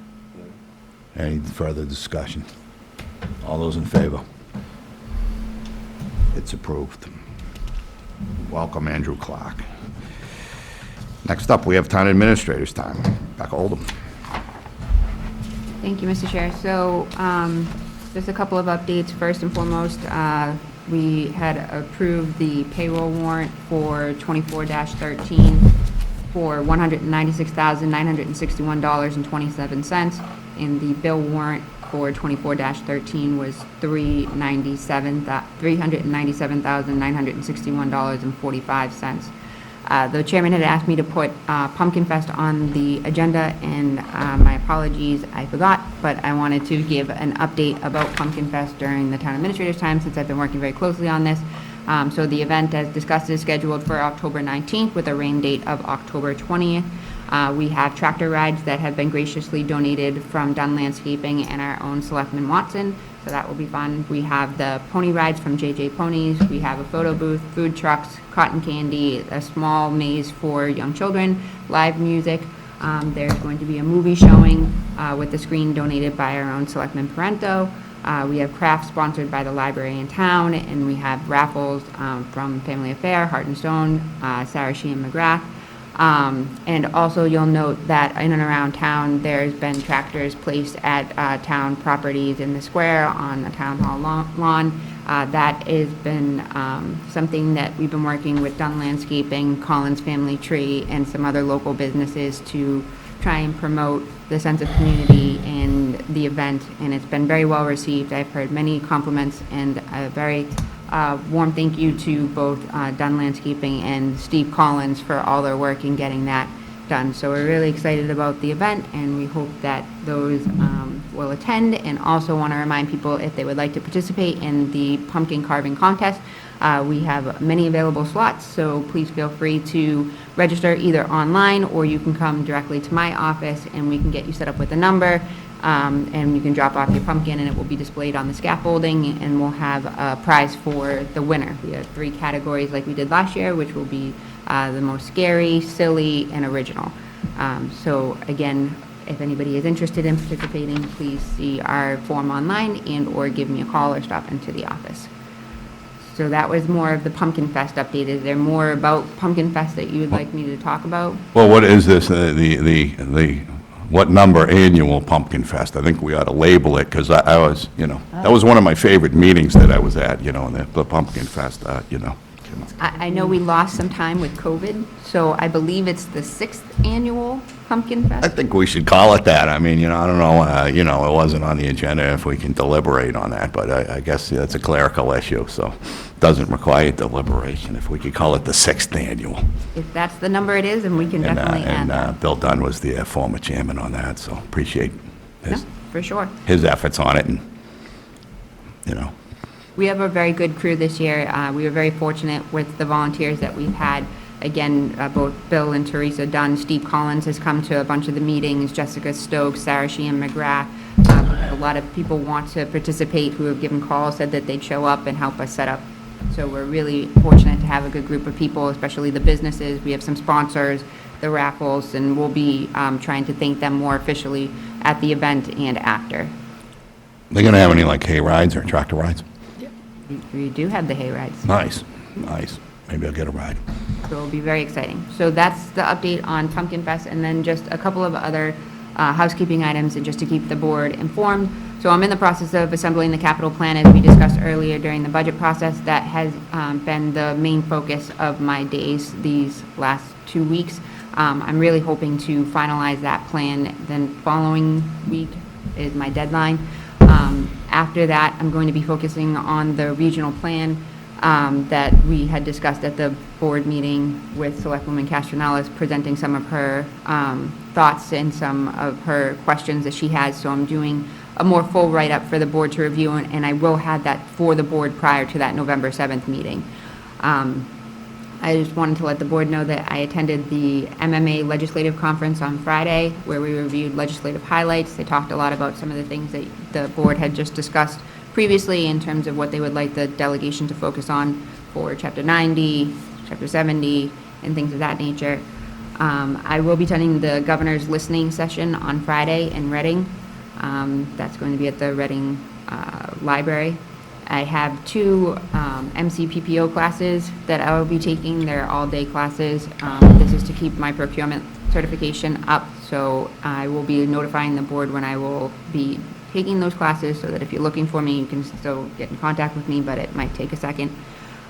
Any further discussion? All those in favor? It's approved. Welcome, Andrew Clark. Next up, we have Town Administrator's time. Becca Oldham. Thank you, Mr. Chair. So, just a couple of updates. First and foremost, we had approved the payroll warrant for 24-13 for $196,961.27, and the bill warrant for 24-13 was $397,961.45. The chairman had asked me to put Pumpkin Fest on the agenda, and my apologies, I forgot, but I wanted to give an update about Pumpkin Fest during the town administrator's time, since I've been working very closely on this. So the event, as discussed, is scheduled for October 19th with a rain date of October 20th. We have tractor rides that have been graciously donated from Dunn Landscaping and our own Selectman Watson, so that will be fun. We have the pony rides from JJ Ponies. We have a photo booth, food trucks, cotton candy, a small maze for young children, live music. There's going to be a movie showing with the screen donated by our own Selectman Parento. We have crafts sponsored by the library in town, and we have raffles from Family Affair, Heart and Stone, Sarah Sheehan McGrath. And also you'll note that in and around town, there's been tractors placed at town properties in the square on the town hall lawn. That has been something that we've been working with Dunn Landscaping, Collins Family Tree, and some other local businesses to try and promote the sense of community and the event, and it's been very well received. I've heard many compliments and a very warm thank you to both Dunn Landscaping and Steve Collins for all their work in getting that done. So we're really excited about the event, and we hope that those will attend, and also want to remind people if they would like to participate in the pumpkin carving contest. We have many available slots, so please feel free to register either online, or you can come directly to my office and we can get you set up with a number, and you can drop off your pumpkin and it will be displayed on the scaffolding, and we'll have a prize for the winner. We have 3 categories like we did last year, which will be the most scary, silly, and original. So again, if anybody is interested in participating, please see our form online and or give me a call or stop into the office. So that was more of the Pumpkin Fest update. Is there more about Pumpkin Fest that you would like me to talk about? Well, what is this, what number annual Pumpkin Fest? I think we ought to label it, because I was, that was one of my favorite meetings that I was at, the Pumpkin Fest, I know we lost some time with COVID, so I believe it's the 6th annual Pumpkin I Fest. think we should call it that. I mean, I don't know, it wasn't on the agenda if we can deliberate on that, but I guess that's a clerical issue, so it doesn't require deliberation. If we could call it the 6th annual. If that's the number it is, and we can definitely add And that. Bill Dunn was the former chairman on that, so appreciate No, for sure. his efforts on it, and, We have a very good crew this year. We were very fortunate with the volunteers that we've had. Again, both Bill and Teresa Dunn, Steve Collins has come to a bunch of the meetings, Jessica Stokes, Sarah Sheehan McGrath. A lot of people want to participate who have given calls, said that they'd show up and help us set up. So we're really fortunate to have a good group of people, especially the businesses. We have some sponsors, the raffles, and we'll be trying to thank them more officially at the event and after. they're going to have any, like, hay rides or tractor rides? We do have the hay rides. Nice. Maybe I'll get a ride. So it'll be very exciting. So that's the update on Pumpkin Fest, and then just a couple of other housekeeping items, and just to keep the board informed. So I'm in the process of assembling the capital plan, as we discussed earlier during the budget process. That has been the main focus of my days these last 2 weeks. I'm really hoping to finalize that plan, then following week is my deadline. After that, I'm going to be focusing on the regional plan that we had discussed at the board meeting with Selectwoman Castronellis, presenting some of her thoughts and some of her questions that she has. So I'm doing a more full write-up for the board to review, and I will have that for the board prior to that November 7th meeting. I just wanted to let the board know that I attended the MMA Legislative Conference on Friday, where we reviewed legislative highlights. They talked a lot about some of the things that the board had just discussed previously in terms of what they would like the delegation to focus on for Chapter 90, Chapter 70, and things of that nature. I will be attending the governor's listening session on Friday in Reading. That's going to be at the Reading Library. I have 2 MCPPO classes that I will be taking. They're all-day classes. This is to keep my procurement certification up, so I will be notifying the board when I will be taking those classes, so that if you're looking for me, you can still get in contact with me, but it might take a second.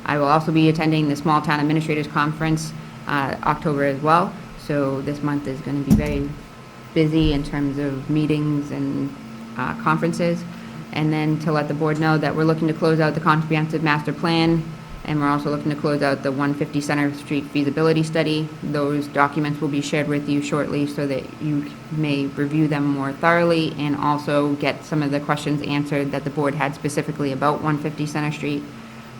I will also be attending the Small Town Administrators Conference October as well, so this month is going to be very busy in terms of meetings and conferences. And then to let the board know that we're looking to close out the comprehensive master plan, and we're also looking to close out the 150 Center Street feasibility study. Those documents will be shared with you shortly, so that you may review them more thoroughly and also get some of the questions answered that the board had specifically about 150 Center Street.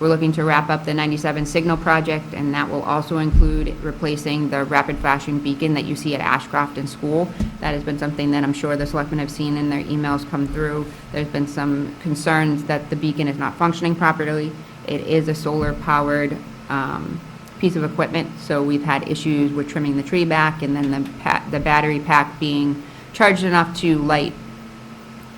We're looking to wrap up the 97 signal project, and that will also include replacing the rapid flashing beacon that you see at Ashcroft and School. That has been something that I'm sure the selectmen have seen in their emails come through. There's been some concerns that the beacon is not functioning properly. It is a solar-powered piece of equipment, so we've had issues with trimming the tree back, and then the battery pack being charged enough to light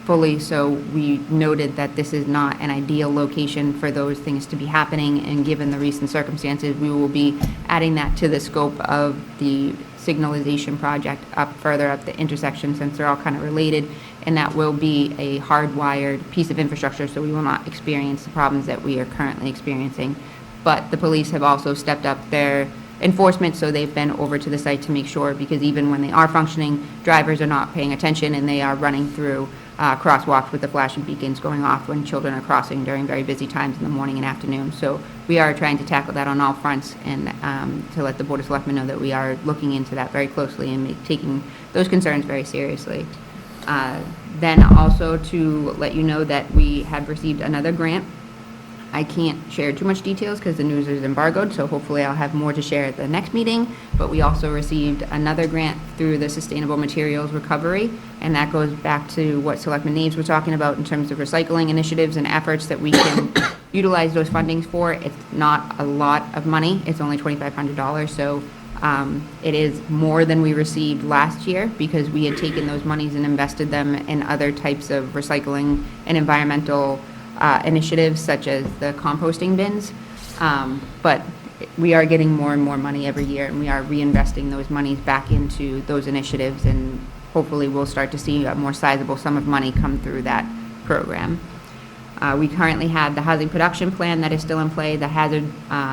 fully, so we noted that this is not an ideal location for those things to be happening, and given the recent circumstances, we will be adding that to the scope of the signalization project further up the intersection, since they're all kind of related, and that will be a hardwired piece of infrastructure, so we will not experience the problems that we are currently experiencing. But the police have also stepped up their enforcement, so they've been over to the site to make sure, because even when they are functioning, drivers are not paying attention, and they are running through crosswalks with the flashing beacons going off when children are crossing during very busy times in the morning and afternoon. So we are trying to tackle that on all fronts, and to let the Board of Selectmen know that we are looking into that very closely and taking those concerns very seriously. Then also to let you know that we have received another grant. I can't share too much details because the news is embargoed, so hopefully I'll have more to share at the next meeting. But we also received another grant through the Sustainable Materials Recovery, and that goes back to what Selectman Neves was talking about in terms of recycling initiatives and efforts that we can utilize those fundings for. It's not a lot of money. It's only $2,500, so it is more than we received last year, because we had taken those monies and invested them in other types of recycling and environmental initiatives, such as the composting bins. But we are getting more and more money every year, and we are reinvesting those monies back into those initiatives, and hopefully we'll start to see a more sizable sum of money come through that program. We currently have the housing production plan that is still in play, the hazard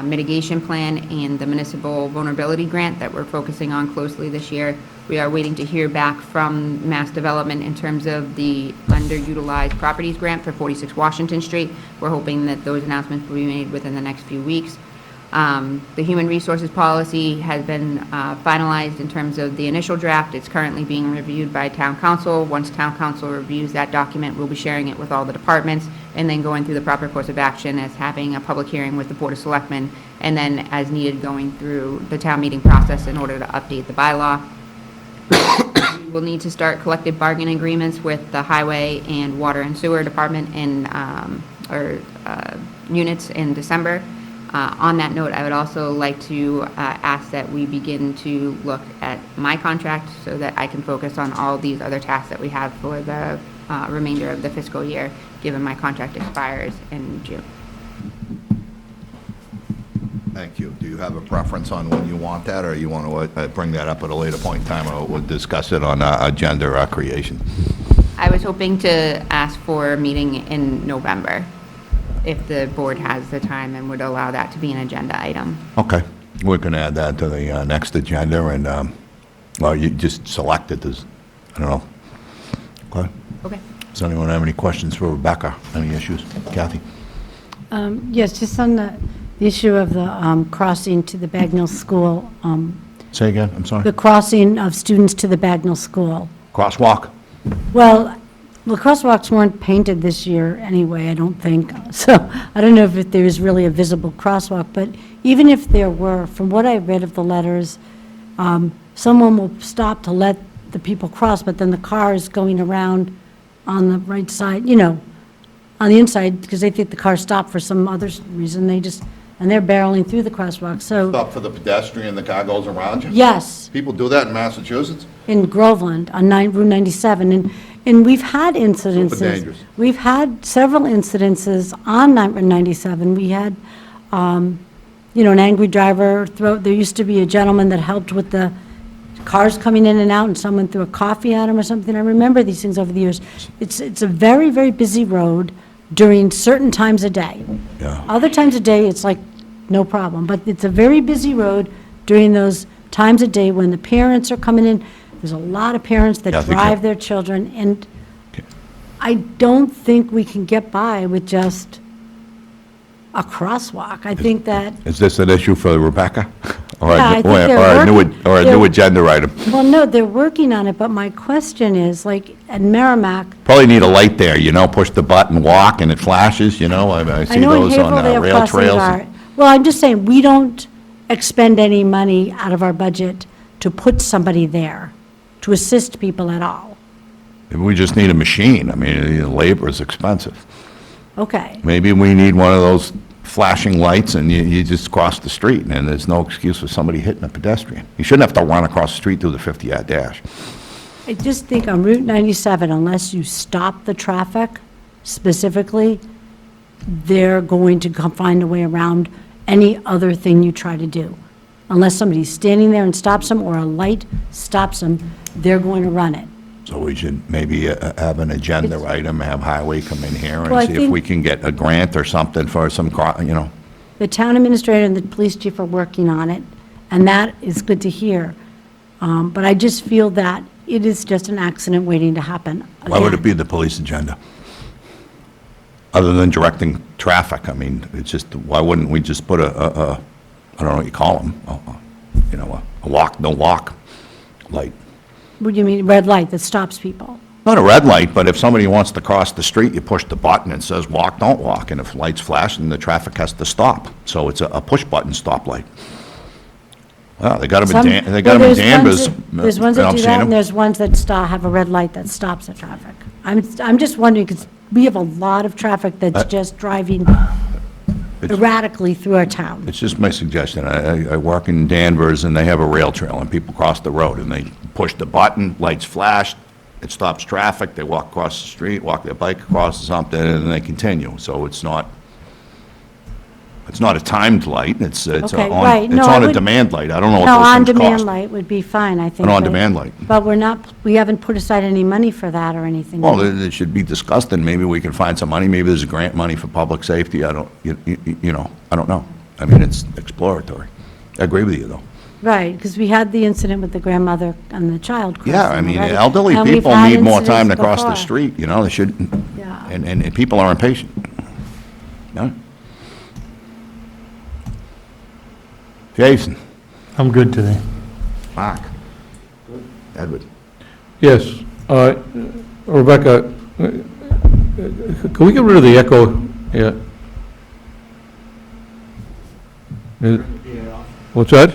mitigation plan, and the municipal vulnerability grant that we're focusing on closely this year. We are waiting to hear back from Mass Development in terms of the underutilized properties grant for 46 Washington Street. We're hoping that those announcements will be made within the next few weeks. The human resources policy has been finalized in terms of the initial draft. It's currently being reviewed by Town Council. Once Town Council reviews that document, we'll be sharing it with all the departments, and then going through the proper course of action as having a public hearing with the Board of Selectmen, and then as needed going through the town meeting process in order to update the bylaw. We'll need to start collective bargaining agreements with the Highway and Water and Sewer Department in, units in December. On that note, I would also like to ask that we begin to look at my contract so that I can focus on all these other tasks that we have for the remainder of the fiscal year, given my contract expires in June. Thank you. Do you have a preference on when you want that, or you want to bring that up at a later point in time, or we'll discuss it on agenda creation? I was hoping to ask for a meeting in November, if the board has the time and would allow that to be an agenda item. Okay. We're going to add that to the next agenda, and, well, you just select it as, I don't know. Okay. Okay. Does anyone have any questions for Rebecca? Any issues? Kathy? Yes, just on the issue of the crossing to the Bagnell School, Say again, I'm sorry. the crossing of students to the Bagnell School. Crosswalk? Well, the crosswalks weren't painted this year anyway, I don't think. So I don't know if there is really a visible crosswalk, but even if there were, from what I read of the letters, someone will stop to let the people cross, but then the car is going around on the right side, on the inside, because they think the car stopped for some other reason. And they're barreling through the crosswalk, so, Stop for the pedestrian, the car goes around you? yes, People do that in Massachusetts? in Groveland on Route 97. And we've had incidences. dangerous. We've had several incidences on Route 97. We had, an angry driver there used to be a gentleman that helped with the cars coming in and out, and someone threw a coffee at him or something. I remember these things over the years. It's a very, very busy road during certain times of day. Yeah. Other times of day, it's like, no problem. But it's a very busy road during those times of day when the parents are coming in. There's a lot of parents that Yeah, I think drive that- their children, and Okay. I don't think we can get by with just a crosswalk. I think that, Is this an issue for Rebecca? Or Yeah, I a, think or they're a new, working- or a new they're- agenda item. Well, no, they're working on it, but my question is, like, at Merrimack, Probably need a light there, push the button, walk, and it flashes, I I see know in those on Haverhill they have rail crossing trails. guard. Well, I'm just saying, we don't expend any money out of our budget to put somebody there, to assist people at all. We just need a machine. I mean, labor is expensive. Okay. Maybe we need one of those flashing lights, and you just cross the street, and there's no excuse for somebody hitting a pedestrian. You shouldn't have to run across the street through the 50-yard dash. I just think on Route 97, unless you stop the traffic specifically, they're going to find a way around any other thing you try to do. Unless somebody's standing there and stops them, or a light stops them, they're going to run it. So we should maybe have an agenda item, have Highway come in here Well, I and see if think- we can get a grant or something for some, The town administrator and the police chief are working on it, and that is good to hear. But I just feel that it is just an accident waiting to happen. why would it Again, be the police agenda? Other than directing traffic, I mean, it's just, why wouldn't we just put I don't know what you call them, a walk, no walk light? What do you mean, red light that stops people? Not a red light, but if somebody wants to cross the street, you push the button, it says walk, don't walk, and if lights flash, then the traffic has to stop. So it's a push-button stoplight. Well, they got them Some- in well, Danvers. there's ones that I've do seen that, 'em. and there's ones that have a red light that stops the traffic. I'm just wondering, because we have a lot of traffic that's just driving erratically through our town. It's just my suggestion. I work in Danvers, and they have a rail trail, and people cross the road, and they push the button, lights flash, it stops traffic, they walk across the street, walk their bike across or something, and then they continue. So it's not a timed light, it's Okay, right. No, I on a would- demand light. I don't know what No, those things on-demand cost. light would be fine, I think. An but- on-demand light. But we haven't put aside any money for that or anything. Well, it should be discussed, and maybe we can find some money. Maybe there's grant money for public safety. I don't, I don't know. I mean, it's exploratory. I agree with you, though. Right, because we had the incident with the grandmother and the child crossing. Yeah, I mean, already. elderly And we've people had need more time to incidents cross the before. street, they should, Yeah. and people are impatient. No? Jason, I'm good today. Mark, Edward. Yes. Rebecca, can we get rid of the echo? Yeah. What's that?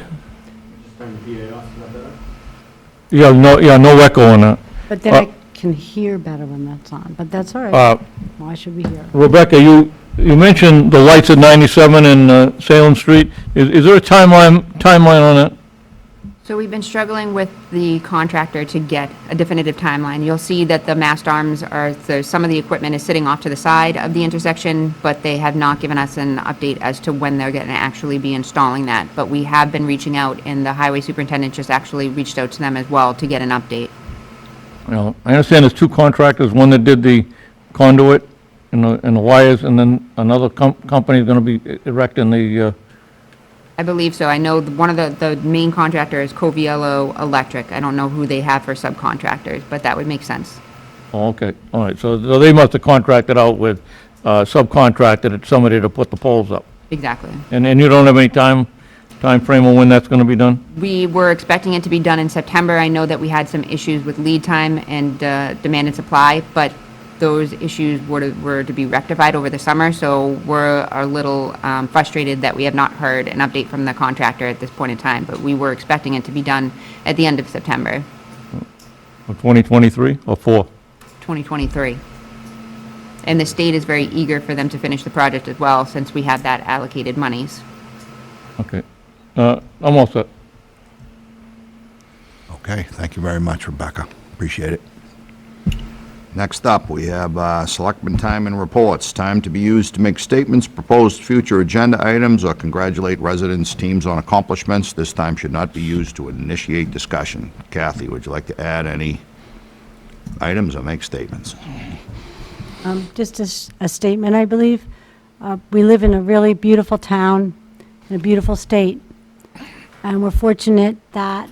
Yeah, no echo on that. But then I can hear better when that's on, but that's all right. Why should we hear? Rebecca, you mentioned the lights at 97 and Salem Street. Is there a timeline on that? So we've been struggling with the contractor to get a definitive timeline. You'll see that the mast arms some of the equipment is sitting off to the side of the intersection, but they have not given us an update as to when they're going to actually be installing that. But we have been reaching out, and the highway superintendent just actually reached out to them as well to get an update. I understand there's two contractors, one that did the conduit and the wires, and then another company is going to be erecting the, I believe so. I know one of the main contractor is Coviello Electric. I don't know who they have for subcontractors, but that would make sense. oh, okay, all right, so they must have contracted out with, subcontracted somebody to put the poles up. Exactly. And you don't have any time frame on when that's going to be done? We were expecting it to be done in September. I know that we had some issues with lead time and demand and supply, but those issues were to be rectified over the summer, so we're a little frustrated that we have not heard an update from the contractor at this point in time, but we were expecting it to be done at the end of September, Of 2023 or 4? 2023. And the state is very eager for them to finish the project as well, since we have that allocated monies. Okay. I'm all set. Okay, thank you very much, Rebecca. Appreciate it. Next up, we have Selectmen time and reports. Time to be used to make statements, propose future agenda items, or congratulate residents, teams on accomplishments. This time should not be used to initiate discussion. Kathy, would you like to add any items or make statements? Just a statement, I believe. We live in a really beautiful town, in a beautiful state, and we're fortunate that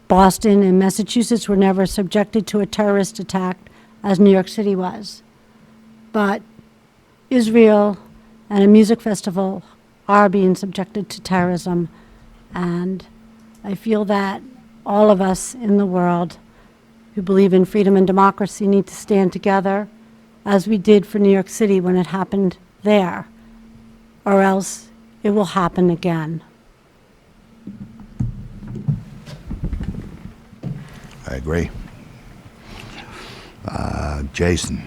Boston and Massachusetts were never subjected to a terrorist attack as New York City was. But Israel and a music festival are being subjected to terrorism, And I feel that all of us in the world who believe in freedom and democracy need to stand together, as we did for New York City when it happened there, or else it will happen again. I agree. Jason?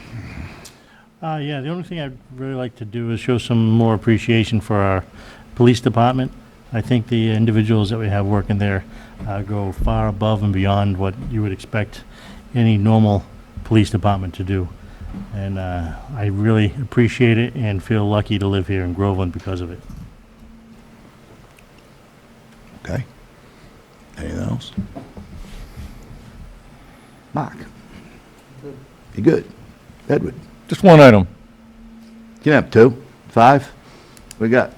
Yeah, the only thing I'd really like to do is show some more appreciation for our police department. I think the individuals that we have working there go far above and beyond what you would expect any normal police department to do. And I really appreciate it and feel lucky to live here in Groveland because of it. Okay. Anything else? Mark? You good? Edward? Just one item. You can have 2, 5. We got?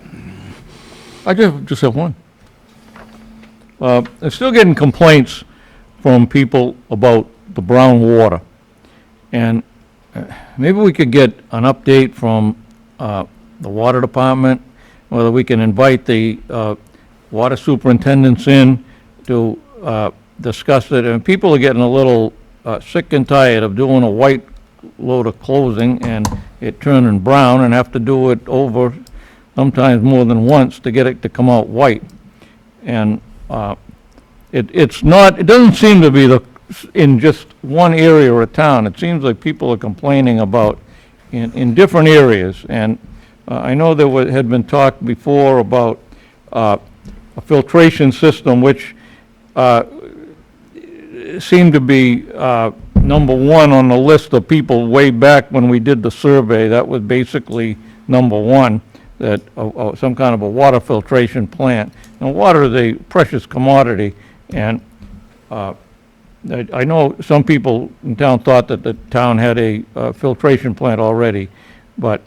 I just have one. I'm still getting complaints from people about the brown water. And maybe we could get an update from the water department, whether we can invite the water superintendents in to discuss it. And people are getting a little sick and tired of doing a white load of closing and it turning brown and have to do it over sometimes more than once to get it to come out white. And it's not, it doesn't seem to be in just one area of town. It seems like people are complaining about in different areas. And I know there had been talk before about a filtration system which seemed to be number one on the list of people way back when we did the survey. That was basically number one, that some kind of a water filtration plant. And water is a precious commodity, and I know some people in town thought that the town had a filtration plant already, but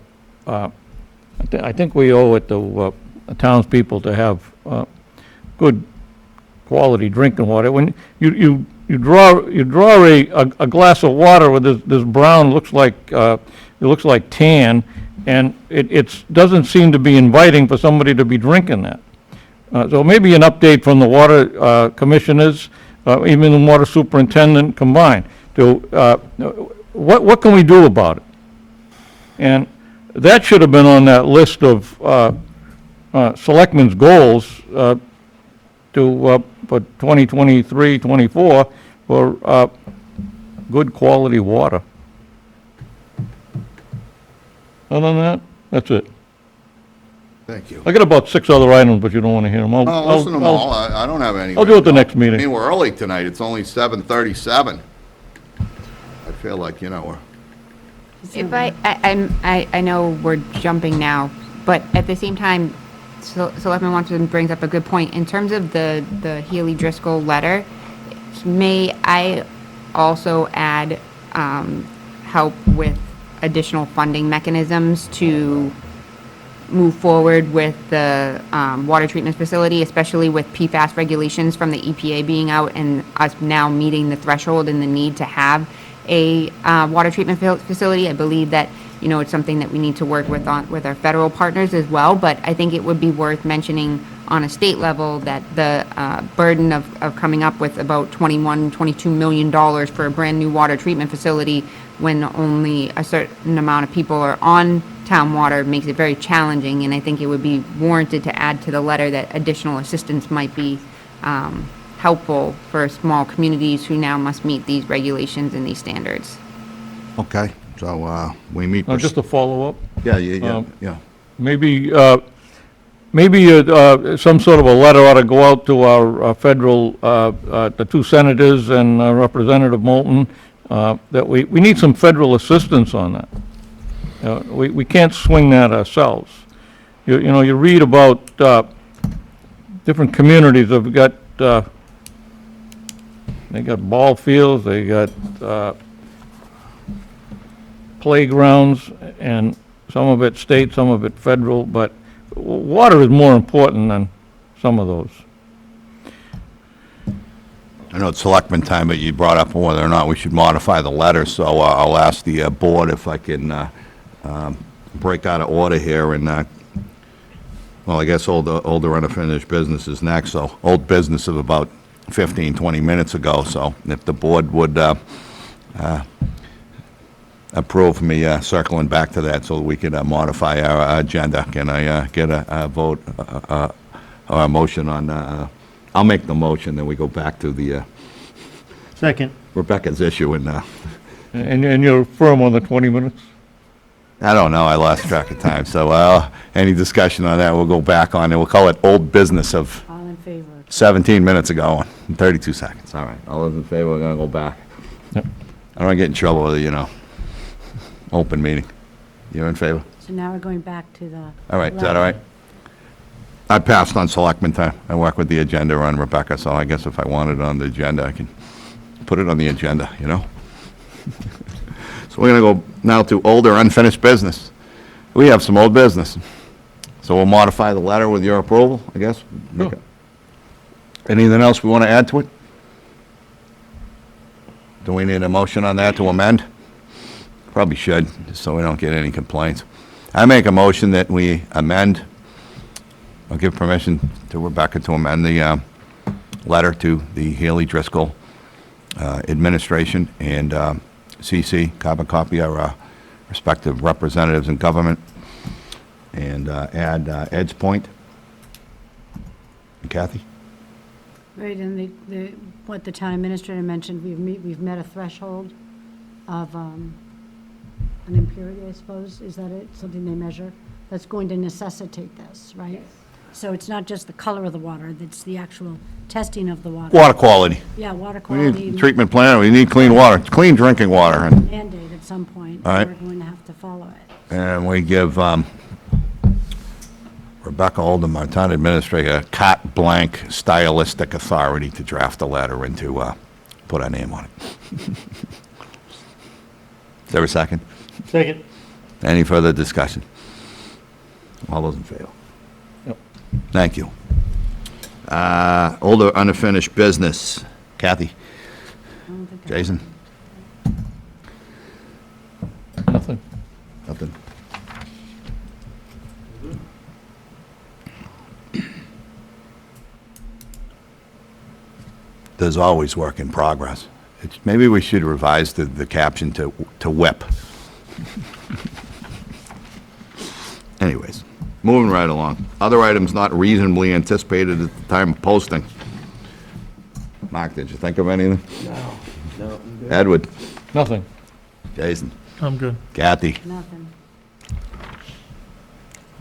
I think we owe it to the townspeople to have good quality drinking water. When you draw a glass of water with this brown, it looks like tan, and it doesn't seem to be inviting for somebody to be drinking that. So maybe an update from the water commissioners, even the water superintendent combined, to what can we do about it? And that should have been on that list of selectmen's goals for 2023, 24 for good quality water. Other than that, that's it. Thank you. I got about 6 other items, but you don't want to hear them. I'll listen to them all. I don't have any. I'll do it the next I meeting. mean, we're early tonight. It's only 7:37. I feel like, we're... If I know we're jumping now, but at the same time, Selectman Watson brings up a good point. In terms of the Healy Driscoll letter, may I also add help with additional funding mechanisms to move forward with the water treatment facility, especially with PFAS regulations from the EPA being out and us now meeting the threshold and the need to have a water treatment facility. I believe that, it's something that we need to work with with our federal partners as well, but I think it would be worth mentioning on a state level that the burden of coming up with about $22 million for a brand-new water treatment facility when only a certain amount of people are on town water makes it very challenging, and I think it would be warranted to add to the letter that additional assistance might be helpful for small communities who now must meet these regulations and these standards. Okay, so we meet... Just a follow-up. Yeah. Maybe some sort of a letter ought to go out to our federal, the 2 senators and Representative Moulton, that we need some federal assistance on that. We can't swing that ourselves. You read about different communities that have got, they got ball fields, they got playgrounds, and some of it state, some of it federal, but water is more important than some of those. I know it's selectman time, but you brought up whether or not we should modify the letter, so I'll ask the board if I can break out of order here and Well, I guess older unfinished business is next, so old business of about 15, 20 minutes ago, so if the board would approve me circling back to that so we could modify our agenda. Can I get a vote, or a motion on, I'll make the motion, then we go back to the Second. Rebecca's issue, and And you're firm on the 20 minutes? I don't know, I lost track of time, so any discussion on that, we'll go back on, and we'll call it old business of All in favor? 17 minutes ago and 32 seconds. All right, all those in favor, we're going to go back. Yep. I don't want to get in trouble with, open meeting. You're in favor? So now we're going back to the. All right, is that all right? I passed on selectmen time. I work with the agenda on Rebecca, so I guess if I want it on the agenda, I can put it on the agenda, So we're going to go now to older unfinished business. We have some old business. So we'll modify the letter with your approval, I guess? Sure. Anything else we want to add to it? Do we need a motion on that to amend? Probably should, just so we don't get any complaints. I make a motion that we amend, I'll give permission to Rebecca to amend the letter to the Haley Driscoll administration and CC, carbon copy our respective representatives in government, and add Ed's Point. And Kathy? Right, and what the town administrator mentioned, we've met a threshold of an impurity, I suppose. Is that it, something they measure? That's going to necessitate this, right? So it's not just the color of the water, it's the actual testing of the water. Water quality. Yeah, water We quality. need treatment plant, we need clean water, clean drinking water, and Mandate at some point. All right. We're going to have to follow it. we give Rebecca Oldham, our town administrator, carte blanche stylistic authority to draft a letter and to put our name on it. Is there a second? Second. Any further discussion? All those in favor? Yep. Thank you. Older unfinished business. Kathy? I don't think I- Jason? Nothing. Nothing? There's always work in progress. Maybe we should revise the caption to whip. Anyways, moving right along. Other items not reasonably anticipated at the time of posting. Mark, did you think of anything? No. Edward? Nothing. Jason? I'm good. Kathy? Nothing.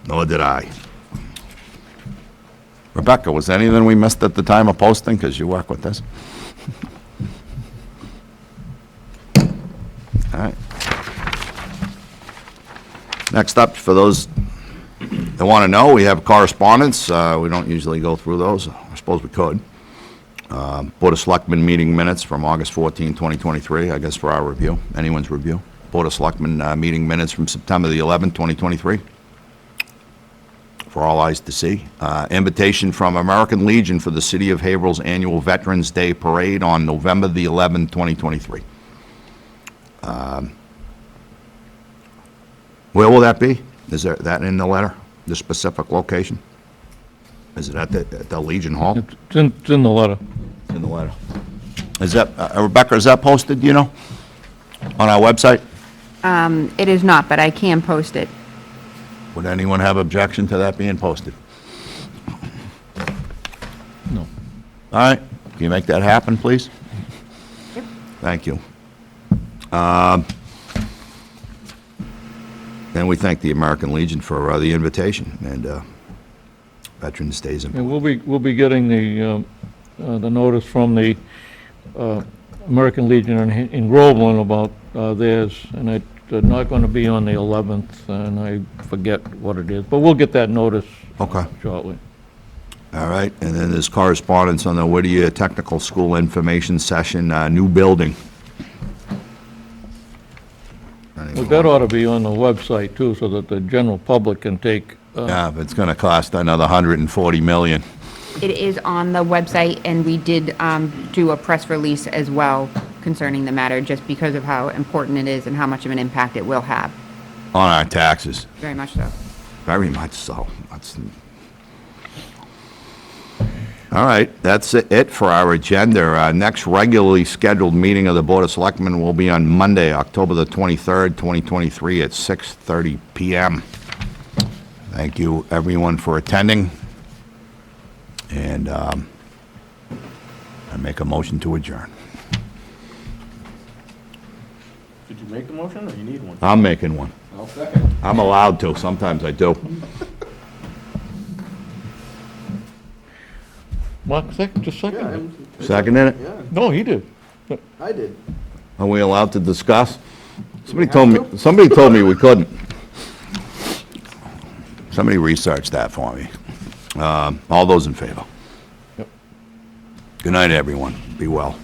Nor did I. Rebecca, was anything we missed at the time of posting, because you work with this? All right. Next up, for those that want to know, we have correspondence. We don't usually go through those. I suppose we could. Board of Selectmen meeting minutes from August 14, 2023, I guess for our review, anyone's review. Board of Selectmen meeting minutes from September the 11th, 2023, for all eyes to see. Invitation from American Legion for the City of Haverhill's annual Veterans Day Parade on November the 11th, 2023. Where will that be? Is there that in the letter, the specific location? Is it at the Legion Hall? It's in the letter. In the letter. Is that, Rebecca, is that posted, do you know, on our website? It is not, but I can post it. Would anyone have objection to that being posted? No. All right, can you make that happen, please? Yep. Thank you. And we thank the American Legion for the invitation, and Veterans Day's And important. we'll be getting the notice from the American Legion in Groveland about theirs, and they're not going to be on the 11th, and I forget what it is, but we'll get that notice Okay. shortly. All right, and then there's correspondence on the Whittier Technical School Information Session, new building. Well, that ought to be on the website too, so that the general public can take, Yeah, but it's gonna cost another $140 million. It is on the website, and we did do a press release as well concerning the matter, just because of how important it is and how much of an impact it will have. On our taxes, Very much so. very much so. All right, that's it for our agenda. Our next regularly scheduled meeting of the Board of Selectmen will be on Monday, October the 23rd, 2023, at 6:30 PM. Thank you, everyone, for attending. And I make a motion to adjourn. Did you make a motion, or you need one? I'm making one. I'll second. I'm allowed to, sometimes I do. Mark, just second. Seconding it? Yeah, No, he did. I did. Are we allowed to discuss? Somebody told me we couldn't. Somebody researched that for me. All those in favor? Yep. Good night, everyone. Be well.